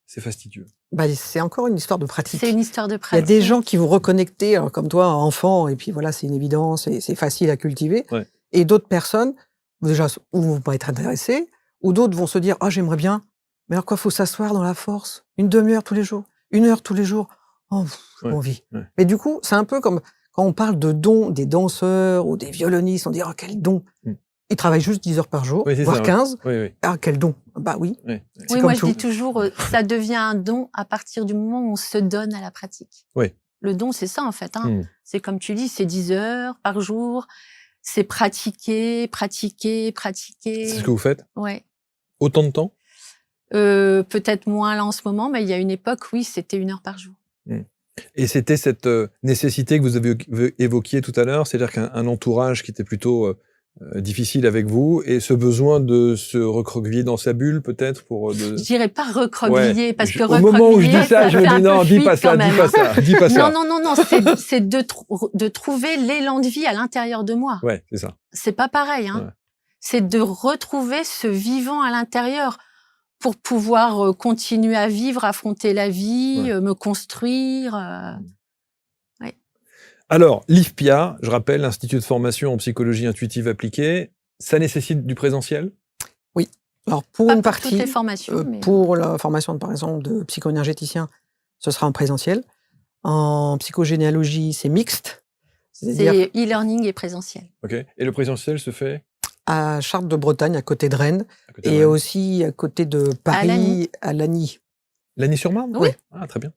c'est fastidieux.
C'est encore une histoire de pratique.
C'est une histoire de pratique.
Il y a des gens qui vont reconnecter, alors, comme toi, enfant, et puis voilà, c'est une évidence, et c'est facile à cultiver. Et d'autres personnes, déjà, ou vont pas être intéressées, ou d'autres vont se dire, ah, j'aimerais bien, Mais alors quoi, faut s'asseoir dans la force, une demi-heure tous les jours, 1 heure tous les jours. Oh, j'ai pas envie. Mais du coup, c'est un peu comme quand on parle de dons des danseurs ou des violonistes, on dit oh, quel don. Ils travaillent juste 10 heures par jour, voire 15. Ah, quel don. Bah oui.
Oui, moi je dis toujours, ça devient un don à partir du moment où on se donne à la pratique.
Oui.
Le don, c'est ça en fait. C'est comme tu dis, c'est 10 heures par jour. C'est pratiquer.
C'est ce que vous faites?
Ouais.
Autant de temps?
Peut-être moins là en ce moment, mais il y a une époque, oui, c'était 1 heure par jour.
Et c'était cette nécessité que vous avez évoquiée tout à l'heure, c'est-à-dire qu'un entourage qui était plutôt difficile avec vous, et ce besoin de se recroqueviller dans sa bulle, peut-être pour.
Je dirais pas recroqueviller, parce que
au moment où je dis ça, je me dis non, dis pas ça, dis pas ça.
Non, c'est de trouver l'élan de vie à l'intérieur de moi.
Ouais, c'est ça.
C'est pas pareil, hein. Ouais. C'est de retrouver ce vivant à l'intérieur pour pouvoir continuer à vivre, affronter la vie, me construire. Ouais.
Alors, l'IFPIA, je rappelle, l'Institut de formation en psychologie intuitive appliquée, ça nécessite du présentiel?
Oui. Alors, pour
pas
une
pour
partie,
toutes les formations, mais...
pour la formation, par exemple, de psycho-énergéticien, ce sera en présentiel. En psychogénéalogie, c'est mixte.
C'est e-learning et présentiel.
OK. Et le présentiel se fait?
À Chartres de Bretagne, à côté de Rennes, et aussi à côté de Paris, à Lagny.
Lagny-sur-Marne?
Oui.
Ah, très bien.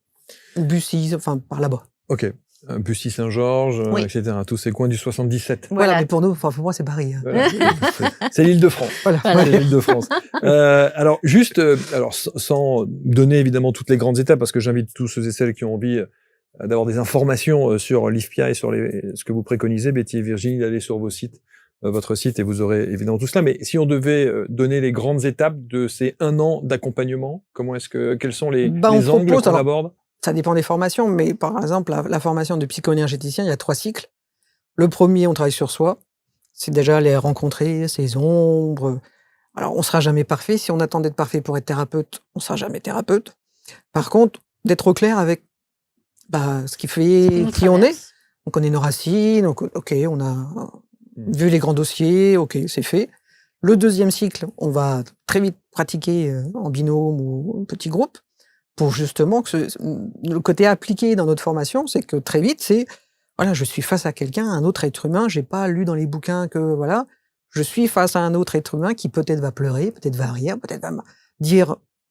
Bussy, enfin, par là-bas.
OK. Bussy-Saint-Georges, etc. Tous ces coins du 77.
Voilà, mais pour nous, enfin, pour moi, c'est Paris.
Voilà, c'est l'Île-de-France. Voilà. C'est l'Île-de-France. Alors, juste, sans donner évidemment toutes les grandes étapes, parce que j'invite tous ceux et celles qui ont envie d'avoir des informations sur l'IFPIA et sur ce que vous préconisez, Betty et Virginie, d'aller sur votre site, et vous aurez évidemment tout cela. Mais si on devait donner les grandes étapes de ces 1 an d'accompagnement, quels sont les angles qu'on aborde?
Ça dépend des formations, mais par exemple, la formation de psycho-énergéticien, il y a 3 cycles. Le premier, on travaille sur soi. C'est déjà les rencontrer, ses ombres. Alors, on sera jamais parfait. Si on attend d'être parfait pour être thérapeute, on sera jamais thérapeute. Par contre, d'être au clair avec ce qui fait qui on est. On connaît nos racines, ok, on a vu les grands dossiers, ok, c'est fait. Le deuxième cycle, on va très vite pratiquer en binôme ou en petit groupe, pour justement que le côté appliqué dans notre formation, c'est que très vite, c'est voilà, je suis face à quelqu'un, un autre être humain, j'ai pas lu dans les bouquins que voilà, je suis face à un autre être humain qui peut-être va pleurer, peut-être va rire, peut-être va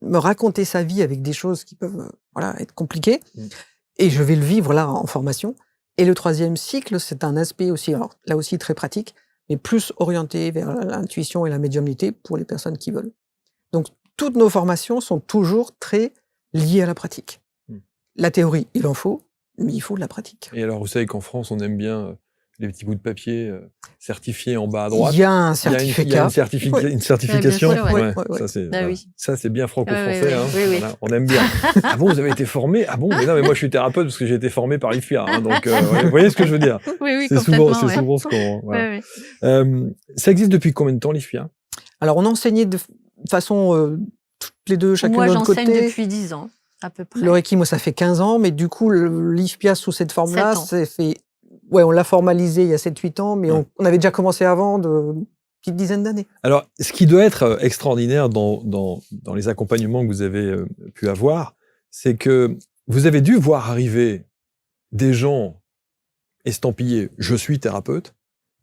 me raconter sa vie avec des choses qui peuvent être compliquées, et je vais le vivre là en formation. Et le troisième cycle, c'est un aspect aussi, alors là aussi très pratique, mais plus orienté vers l'intuition et la médiumnité pour les personnes qui veulent. Donc toutes nos formations sont toujours très liées à la pratique. La théorie, il en faut, mais il faut de la pratique.
Et alors, vous savez qu'en France, on aime bien les petits bouts de papier certifiés en bas à droite.
Il y a un certificat.
Il y a une certification. Ça, c'est bien franco-français. Voilà, on aime bien. Ah bon, vous avez été formé? Ah bon, mais non, mais moi, je suis thérapeute parce que j'ai été formé par l'IFPIA. Donc, vous voyez ce que je veux dire?
Oui,
c'est souvent ce qu'on... Ça existe depuis combien de temps, l'IFPIA?
Alors, on enseignait de façon... toutes les deux, chacune de notre côté.
Moi, j'enseigne depuis 10 ans, à peu près.
Le Reiki, moi, ça fait 15 ans, mais du coup, l'IFPIA sous cette forme-là, c'est fait... Ouais, on l'a formalisé il y a 7-8 ans, mais on avait déjà commencé avant une petite dizaine d'années.
Alors, ce qui doit être extraordinaire dans les accompagnements que vous avez pu avoir, c'est que vous avez dû voir arriver des gens estampillés « je suis thérapeute »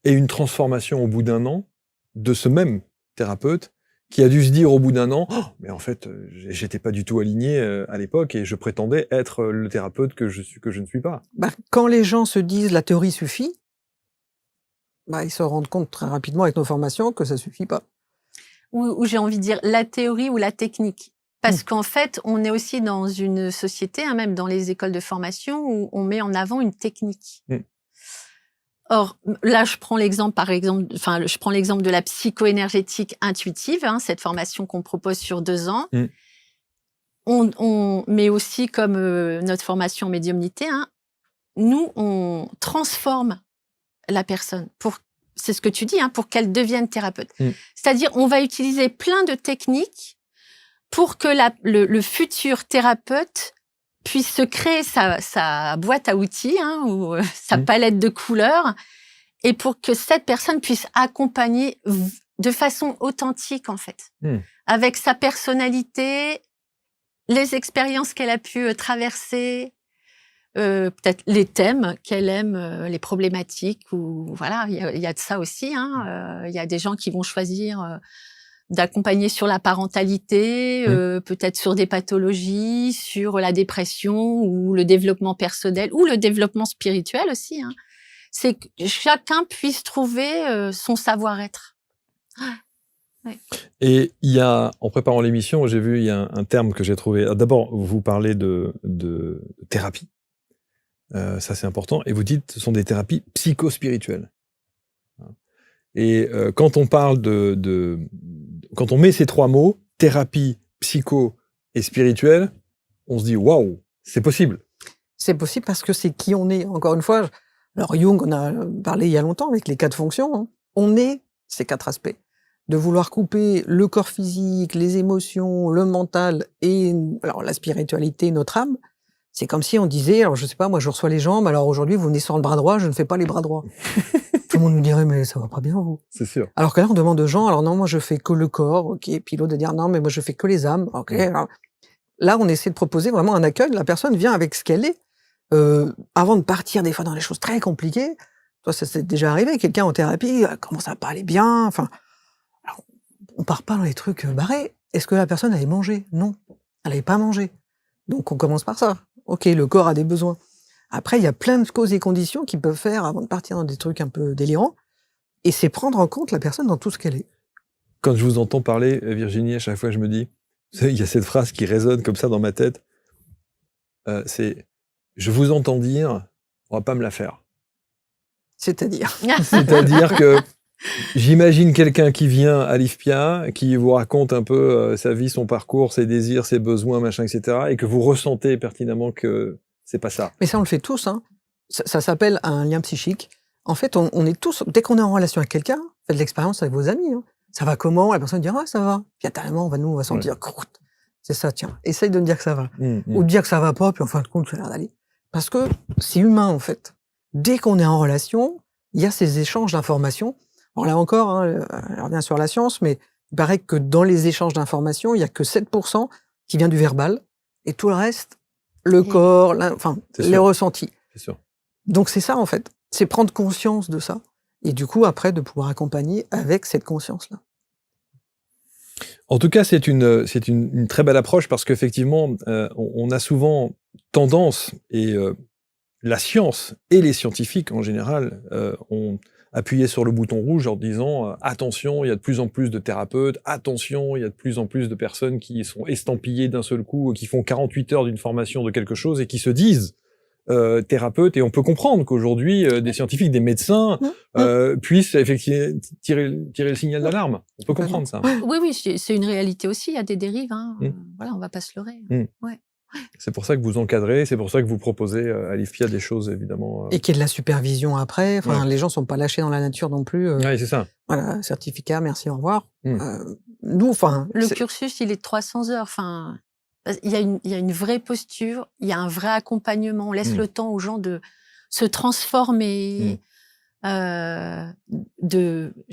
et une transformation au bout d'1 an de ce même thérapeute qui a dû se dire au bout d'1 an, mais en fait, j'étais pas du tout aligné à l'époque et je prétendais être le thérapeute que je ne suis pas.
Quand les gens se disent la théorie suffit, ils se rendent compte très rapidement avec nos formations que ça suffit pas.
Ou j'ai envie de dire la théorie ou la technique. Parce qu'en fait, on est aussi dans une société, même dans les écoles de formation, où on met en avant une technique. Or, là, je prends l'exemple de la psycho-énergétique intuitive, cette formation qu'on propose sur 2 ans. Mais aussi comme notre formation en médiumnité, nous, on transforme la personne c'est ce que tu dis, pour qu'elle devienne thérapeute. C'est-à-dire, on va utiliser plein de techniques pour que le futur thérapeute puisse se créer sa boîte à outils ou sa palette de couleurs, et pour que cette personne puisse accompagner de façon authentique, en fait.
Mmh.
Avec sa personnalité, les expériences qu'elle a pu traverser, peut-être les thèmes qu'elle aime, les problématiques, ou voilà, il y a de ça aussi. Il y a des gens qui vont choisir d'accompagner sur la parentalité, peut-être sur des pathologies, sur la dépression ou le développement personnel ou le développement spirituel aussi. C'est que chacun puisse trouver son savoir-être. Ouais.
Et il y a, en préparant l'émission, j'ai vu, il y a un terme que j'ai trouvé. D'abord, vous parlez de thérapie. Ça, c'est important. Et vous dites, ce sont des thérapies psychospirituelles. Et quand on parle quand on met ces trois mots, thérapie, psycho et spirituelle, on se dit, waouh, c'est possible.
C'est possible parce que c'est qui on est. Encore une fois, alors Jung, on a parlé il y a longtemps avec les 4 fonctions. On est ces 4 aspects. De vouloir couper le corps physique, les émotions, le mental et alors la spiritualité, notre âme, c'est comme si on disait, alors je sais pas, moi je reçois les jambes, alors aujourd'hui vous venez sur le bras droit, je ne fais pas les bras droits. Tout le monde nous dirait, mais ça va pas bien vous.
C'est sûr.
Alors que là on demande aux gens, alors non, moi je fais que le corps, ok, puis l'autre de dire non, mais moi je fais que les âmes, ok. Alors, là on essaie de proposer vraiment un accueil, la personne vient avec ce qu'elle est, avant de partir des fois dans les choses très compliquées. Toi ça s'est déjà arrivé, quelqu'un en thérapie commence à pas aller bien, enfin, alors, on part pas dans les trucs barrés. Est-ce que la personne avait mangé? Non, elle avait pas mangé. Donc on commence par ça. Ok, le corps a des besoins. Après, il y a plein de causes et conditions qui peuvent faire avant de partir dans des trucs un peu délirants. Et c'est prendre en compte la personne dans tout ce qu'elle est.
Quand je vous entends parler, Virginie, à chaque fois, je me dis, il y a cette phrase qui résonne comme ça dans ma tête. C'est « je vous entends dire, on va pas me la faire ».
C'est-à-dire
C'est-à-dire que j'imagine quelqu'un qui vient à l'IFPIA, qui vous raconte un peu sa vie, son parcours, ses désirs, ses besoins, machin, etc. et que vous ressentez pertinemment que c'est pas ça.
Mais ça, on le fait tous. Ça s'appelle un lien psychique. En fait, on est tous, dès qu'on est en relation avec quelqu'un, faites l'expérience avec vos amis. Ça va comment? La personne dit « ah, ça va ». Puis intérieurement, on va sentir croûte. C'est ça, tiens. Essaye de me dire que ça va. Ou de dire que ça va pas, puis en fin de compte, ça a l'air d'aller. Parce que c'est humain, en fait. Dès qu'on est en relation, il y a ces échanges d'informations. Alors là encore, on revient sur la science, mais il paraît que dans les échanges d'informations, il n'y a que 7% qui vient du verbal, et tout le reste, le corps, les ressentis.
C'est sûr.
Donc c'est ça, en fait. C'est prendre conscience de ça, et du coup, après, de pouvoir accompagner avec cette conscience-là.
En tout cas, c'est une très belle approche, parce qu'effectivement, on a souvent tendance, et la science et les scientifiques en général ont appuyé sur le bouton rouge en disant attention, il y a de plus en plus de thérapeutes, attention, il y a de plus en plus de personnes qui sont estampillées d'un seul coup, qui font 48 heures d'une formation de quelque chose et qui se disent thérapeutes. Et on peut comprendre qu'aujourd'hui, des scientifiques, des médecins puissent effectivement tirer le signal d'alarme. On peut comprendre ça.
Oui, c'est une réalité aussi. Il y a des dérives. Voilà, on va pas se leurrer. Ouais.
C'est pour ça que vous encadrez, c'est pour ça que vous proposez à l'IFPIA des choses, évidemment.
Et qu'il y ait de la supervision après. Enfin, les gens sont pas lâchés dans la nature non plus.
Oui, c'est ça.
Voilà, certificat, merci, au revoir. Nous,
le cursus, il est de 300 heures. Enfin, il y a une vraie posture, il y a un vrai accompagnement. On laisse le temps aux gens de se transformer, j'ai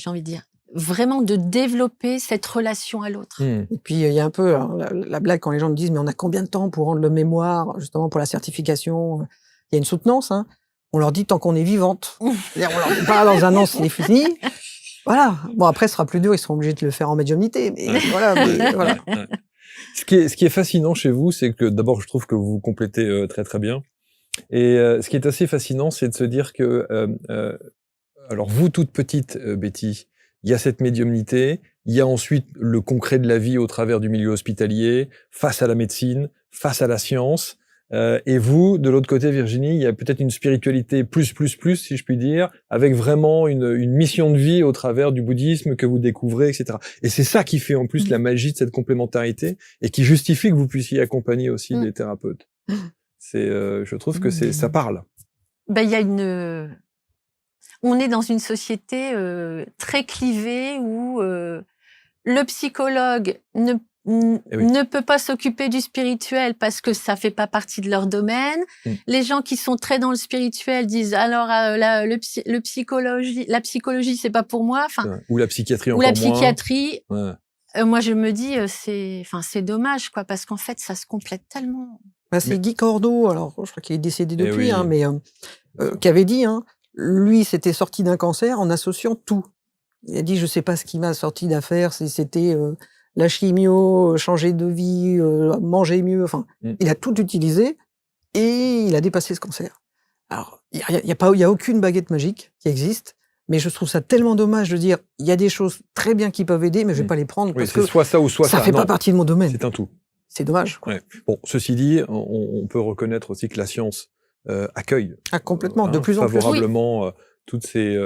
envie de dire, vraiment de développer cette relation à l'autre.
Et puis, il y a un peu la blague quand les gens me disent « mais on a combien de temps pour rendre le mémoire, justement pour la certification ?» Il y a une soutenance. On leur dit tant qu'on est vivante. C'est-à-dire, on leur dit pas dans un an, c'est fini. Voilà. Bon, après, ce sera plus dur, ils seront obligés de le faire en médiumnité. Mais voilà.
Ce qui est fascinant chez vous, c'est que d'abord, je trouve que vous vous complétez très très bien. Et ce qui est assez fascinant, c'est de se dire que, alors vous, toute petite, Betty, il y a cette médiumnité, il y a ensuite le concret de la vie au travers du milieu hospitalier, face à la médecine, face à la science. Et vous, de l'autre côté, Virginie, il y a peut-être une spiritualité plus, si je puis dire, avec vraiment une mission de vie au travers du bouddhisme que vous découvrez, etc. Et c'est ça qui fait en plus la magie de cette complémentarité et qui justifie que vous puissiez accompagner aussi des thérapeutes. Je trouve que ça parle.
Il y a on est dans une société très clivée où le psychologue ne peut pas s'occuper du spirituel parce que ça fait pas partie de leur domaine. Les gens qui sont très dans le spirituel disent alors la psychologie c'est pas pour moi. Enfin,
ou la psychiatrie
ou
encore
la psychiatrie.
moins.
Moi je me dis c'est dommage quoi parce qu'en fait ça se complète tellement.
C'est Guy Cordeau, alors je crois qu'il est décédé depuis,
oui.
mais qui avait dit, lui c'était sorti d'un cancer en associant tout. Il a dit je sais pas ce qui m'a sorti d'affaire, si c'était la chimio, changer de vie, manger mieux, enfin, il a tout utilisé et il a dépassé ce cancer. Alors, il y a aucune baguette magique qui existe, mais je trouve ça tellement dommage de dire, il y a des choses très bien qui peuvent aider, mais je vais pas les prendre parce que
soit ça ou soit ça.
Ça fait pas partie de mon domaine.
C'est un tout.
C'est dommage.
Ouais. Bon, ceci dit, on peut reconnaître aussi que la science accueille
complètement, de plus en plus
favorablement toutes ces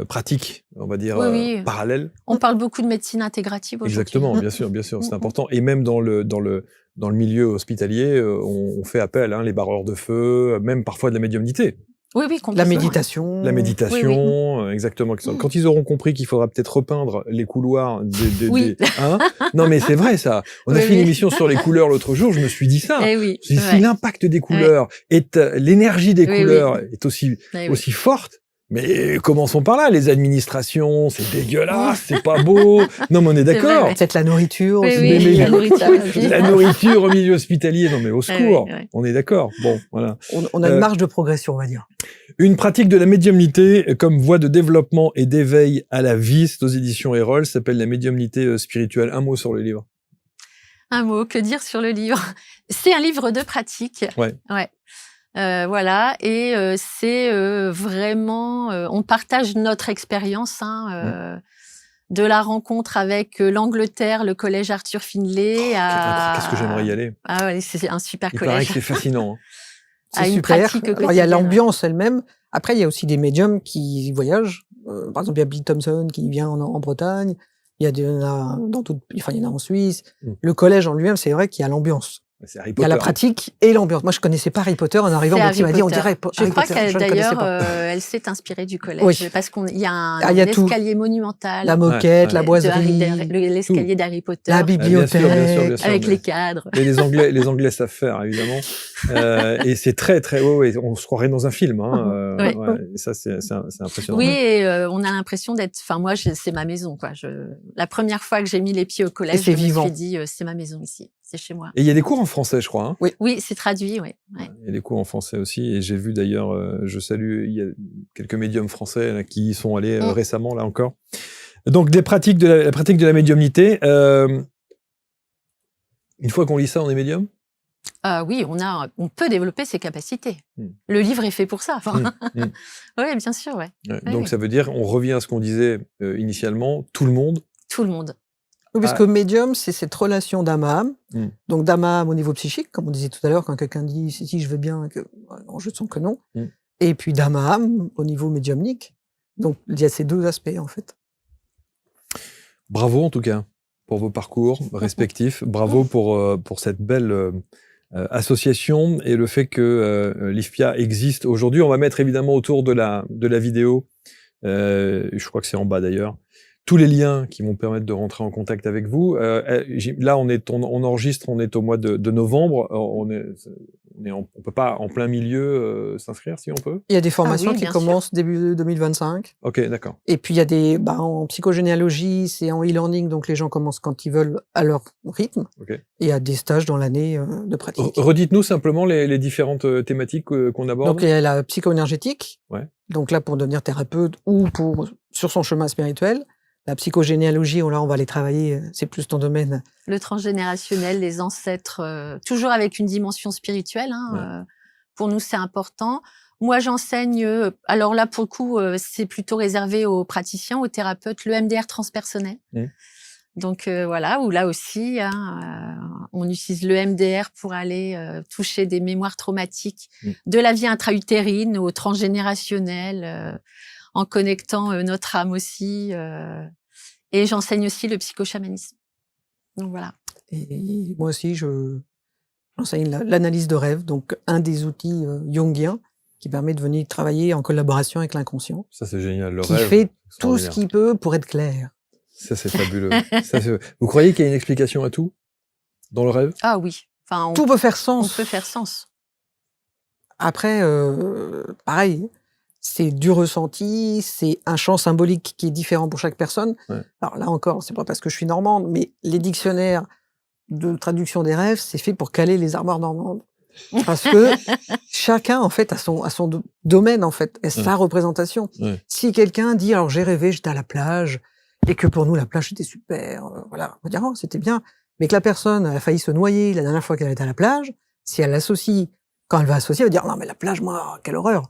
pratiques, on va dire, parallèles.
On parle beaucoup de médecine intégrative aujourd'hui.
Exactement, bien sûr, c'est important. Et même dans le milieu hospitalier, on fait appel, les barreurs de feu, même parfois de la médiumnité.
Oui, complètement.
La méditation.
La méditation, exactement. Quand ils auront compris qu'il faudra peut-être repeindre les couloirs non, mais c'est vrai, ça. On a fait une émission sur les couleurs l'autre jour, je me suis dit ça. Si l'impact des couleurs l'énergie des couleurs est aussi forte, mais commençons par là, les administrations, c'est dégueulasse, c'est pas beau. Non, mais on est d'accord.
Peut-être la nourriture.
La nourriture au milieu hospitalier, non mais au secours. On est d'accord. Bon, voilà.
On a une marge de progression, on va dire.
Une pratique de la médiumnité comme voie de développement et d'éveil à la vie, c'est aux éditions Erol, s'appelle la médiumnité spirituelle. Un mot sur le livre.
Un mot, que dire sur le livre? C'est un livre de pratique. Ouais. Voilà, et c'est vraiment, on partage notre expérience de la rencontre avec l'Angleterre, le collège Arthur Findlay.
Qu'est-ce que j'aimerais y aller.
Ah ouais, c'est un super collège.
Il paraît que c'est fascinant.
C'est super. Alors, il y a l'ambiance elle-même. Après, il y a aussi des médiums qui voyagent. Par exemple, il y a Bill Thompson qui vient en Bretagne. Il y en a il y en a en Suisse. Le collège en lui-même, c'est vrai qu'il y a l'ambiance.
Il
y a la pratique et l'ambiance. Moi, je connaissais pas Harry Potter en arrivant. Donc, il m'a dit, on dirait
Je crois qu'elle, d'ailleurs, elle s'est inspirée du collège. Parce qu'il y a un escalier monumental.
La moquette, la boiserie.
L'escalier d'Harry Potter.
La bibliothèque.
Bien sûr,
avec les cadres.
Et les Anglais savent faire, évidemment. Et c'est très, très, on se croirait dans un film, et ça, c'est impressionnant.
Oui, et on a l'impression d'être, moi, c'est ma maison, quoi. La première fois que j'ai mis les pieds au collège, je me suis dit, c'est ma maison ici. C'est chez moi.
Et il y a des cours en français, je crois.
Oui, c'est traduit, oui.
Il y a des cours en français aussi. Et j'ai vu d'ailleurs, je salue, il y a quelques médiums français là, qui y sont allés récemment, là encore. Donc, la pratique de la médiumnité. Une fois qu'on lit ça, on est médium ?
Oui, on peut développer ses capacités. Le livre est fait pour ça. Oui, bien sûr,
Donc, ça veut dire, on revient à ce qu'on disait initialement, tout le monde.
Tout le monde.
Oui, parce que médium, c'est cette relation d'âme à âme. Donc d'âme à âme au niveau psychique, comme on disait tout à l'heure, quand quelqu'un dit si je veux bien, non, je sens que non. Et puis d'âme à âme au niveau médiumnique. Donc il y a ces deux aspects en fait.
Bravo en tout cas pour vos parcours respectifs. Bravo pour cette belle association et le fait que l'IFPIA existe aujourd'hui. On va mettre évidemment autour de la vidéo, je crois que c'est en bas d'ailleurs, tous les liens qui vont permettre de rentrer en contact avec vous. Là, on enregistre, on est au mois de novembre. On peut pas en plein milieu s'inscrire, si on peut.
Il y a des formations qui commencent début 2025.
Ok, d'accord.
Et puis il y a des, en psychogénéalogie, c'est en e-learning, donc les gens commencent quand ils veulent à leur rythme. Et il y a des stages dans l'année de pratique.
Redites-nous simplement les différentes thématiques qu'on aborde.
Donc il y a la psycho-énergétique. Donc là pour devenir thérapeute ou sur son chemin spirituel. La psychogénéalogie, là, on va les travailler, c'est plus ton domaine.
Le transgénérationnel, les ancêtres, toujours avec une dimension spirituelle. Pour nous, c'est important. Moi, j'enseigne, alors là, pour le coup, c'est plutôt réservé aux praticiens, aux thérapeutes, le MDR transpersonnel. Donc voilà, où là aussi, on utilise le MDR pour aller toucher des mémoires traumatiques de la vie intra-utérine au transgénérationnel, en connectant notre âme aussi. Et j'enseigne aussi le psychochamanisme. Donc voilà.
Et moi aussi, j'enseigne l'analyse de rêve, donc un des outils jungiens qui permet de venir travailler en collaboration avec l'inconscient.
Ça, c'est génial. Le
qui
rêve,
fait tout ce qu'il peut pour être clair.
Ça, c'est fabuleux. Vous croyez qu'il y a une explication à tout dans le rêve?
Ah oui. Enfin,
Tout peut faire
on
sens.
peut faire sens.
Après, pareil, c'est du ressenti, c'est un champ symbolique qui est différent pour chaque personne.
Ouais.
Alors là encore, c'est pas parce que je suis normande, mais les dictionnaires de traduction des rêves, c'est fait pour caler les armoires normandes. Parce que chacun, en fait, a son domaine, en fait, et sa représentation.
Ouais.
Si quelqu'un dit, alors j'ai rêvé, j'étais à la plage, et que pour nous, la plage, c'était super, voilà, on va dire, oh, c'était bien. Mais que la personne a failli se noyer la dernière fois qu'elle était à la plage, si elle l'associe, quand elle va associer, elle va dire, non, mais la plage, moi, quelle horreur.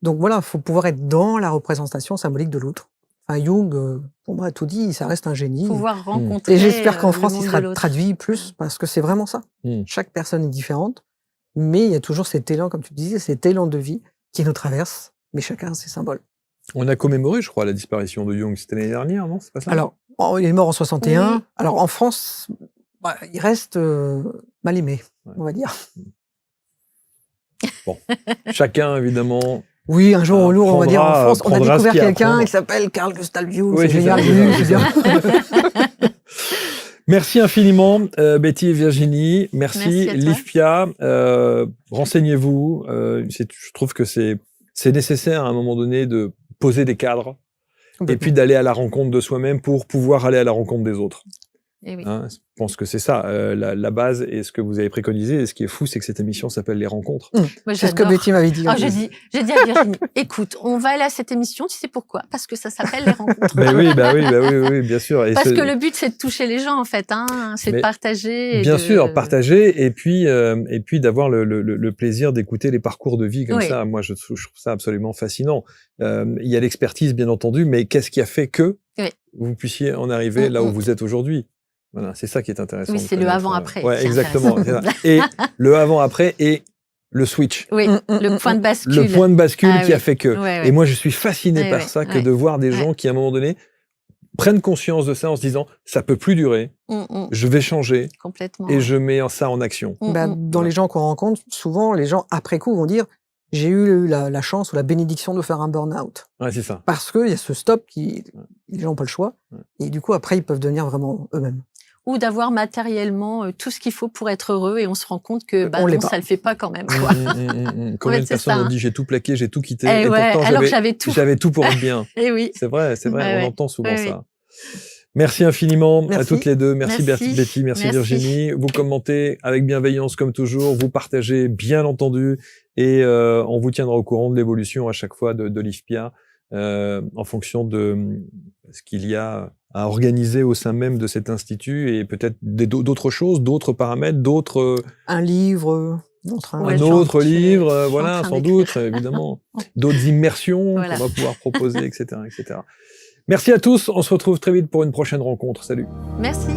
Donc voilà, il faut pouvoir être dans la représentation symbolique de l'autre. Enfin, Jung, pour moi, a tout dit, ça reste un génie.
Pouvoir rencontrer
Et j'espère qu'en
le
France, il
monde de
sera
l'autre.
traduit plus, parce que c'est vraiment ça. Chaque personne est différente, mais il y a toujours cet élan, comme tu disais, cet élan de vie qui nous traverse, mais chacun a ses symboles.
On a commémoré, je crois, la disparition de Jung. C'était l'année dernière, non? C'est pas ça?
Alors, il est mort en 61.
Oui.
Alors, en France, il reste mal aimé, on va dire.
Bon. Chacun, évidemment.
Oui, un jour ou l'autre, on va dire, en France, on a
prendra ce
découvert
qu'il y a à
quelqu'un
prendre.
qui s'appelle Carl Gustav Jung.
Oui,
c'est génial.
c'est ça.
Oui,
Merci infiniment, Betty et Virginie. Merci,
Merci à toi.
Livpia. Renseignez-vous. Je trouve que c'est nécessaire à un moment donné de poser des cadres et puis d'aller à la rencontre de soi-même pour pouvoir aller à la rencontre des autres.
Eh oui.
Hein, je pense que c'est ça, la base et ce que vous avez préconisé. Et ce qui est fou, c'est que cette émission s'appelle Les Rencontres.
Moi,
C'est ce que
j'adore.
Betty m'avait dit.
Ah, j'ai dit à Virginie, écoute, on va aller à cette émission, tu sais pourquoi? Parce que ça s'appelle Les Rencontres.
oui, bien sûr. Et
Parce que le but, c'est de toucher les gens, en fait, hein, c'est de
Mais
partager.
Bien sûr, partager et puis d'avoir le plaisir d'écouter les parcours de vie comme
Oui.
ça. Moi, je trouve ça absolument fascinant. Il y a l'expertise, bien entendu, mais qu'est-ce qui a fait que
Oui.
vous puissiez en arriver là où vous êtes aujourd'hui? Voilà, c'est ça qui est intéressant.
Oui,
de
c'est le
connaître.
avant-après
Ouais,
qui est
exactement.
intéressant.
Et le avant-après et le switch.
Oui, le point de bascule.
Le point de bascule
Ah
qui a
oui.
fait que.
Ouais, ouais.
Et moi, je suis fasciné
Ouais,
par
ouais,
ça, que
ouais.
de voir des gens qui, à un moment donné, prennent conscience de ça en se disant, ça peut plus durer, je vais changer,
Complètement.
et je mets ça en action.
Dans les gens qu'on rencontre, souvent, les gens, après coup, vont dire j'ai eu la chance ou la bénédiction de faire un burn-out.
Ouais, c'est ça.
Parce qu'il y a ce stop qui. Les gens n'ont pas le choix. Et du coup, après, ils peuvent devenir vraiment eux-mêmes.
Ou d'avoir matériellement tout ce qu'il faut pour être heureux et on se rend compte que
On l'est
non,
pas.
ça le fait pas quand même. Quoi.
Combien de
c'est
personnes
ça,
ont
hein.
dit j'ai tout plaqué, j'ai tout quitté,
Eh
et
ouais,
pourtant
alors que j'avais tout.
J'avais tout pour être bien.
Et oui.
C'est vrai,
Ouais,
on
ouais.
entend souvent
Ouais,
ça.
oui.
Merci infiniment à
Merci.
toutes les deux. Merci,
Merci.
Betty, merci,
Merci.
Virginie. Vous commentez avec bienveillance comme toujours, vous partagez bien entendu et on vous tiendra au courant de l'évolution à chaque fois de Livpia en fonction de ce qu'il y a à organiser au sein même de cet institut et peut-être d'autres choses, d'autres paramètres, d'autres...
Un livre,
un autre livre, voilà,
train
sans
d'écrire.
doute, évidemment. D'autres immersions
Voilà.
qu'on va pouvoir proposer, etc., etc. Merci à tous. On se retrouve très vite pour une prochaine rencontre. Salut.
Merci.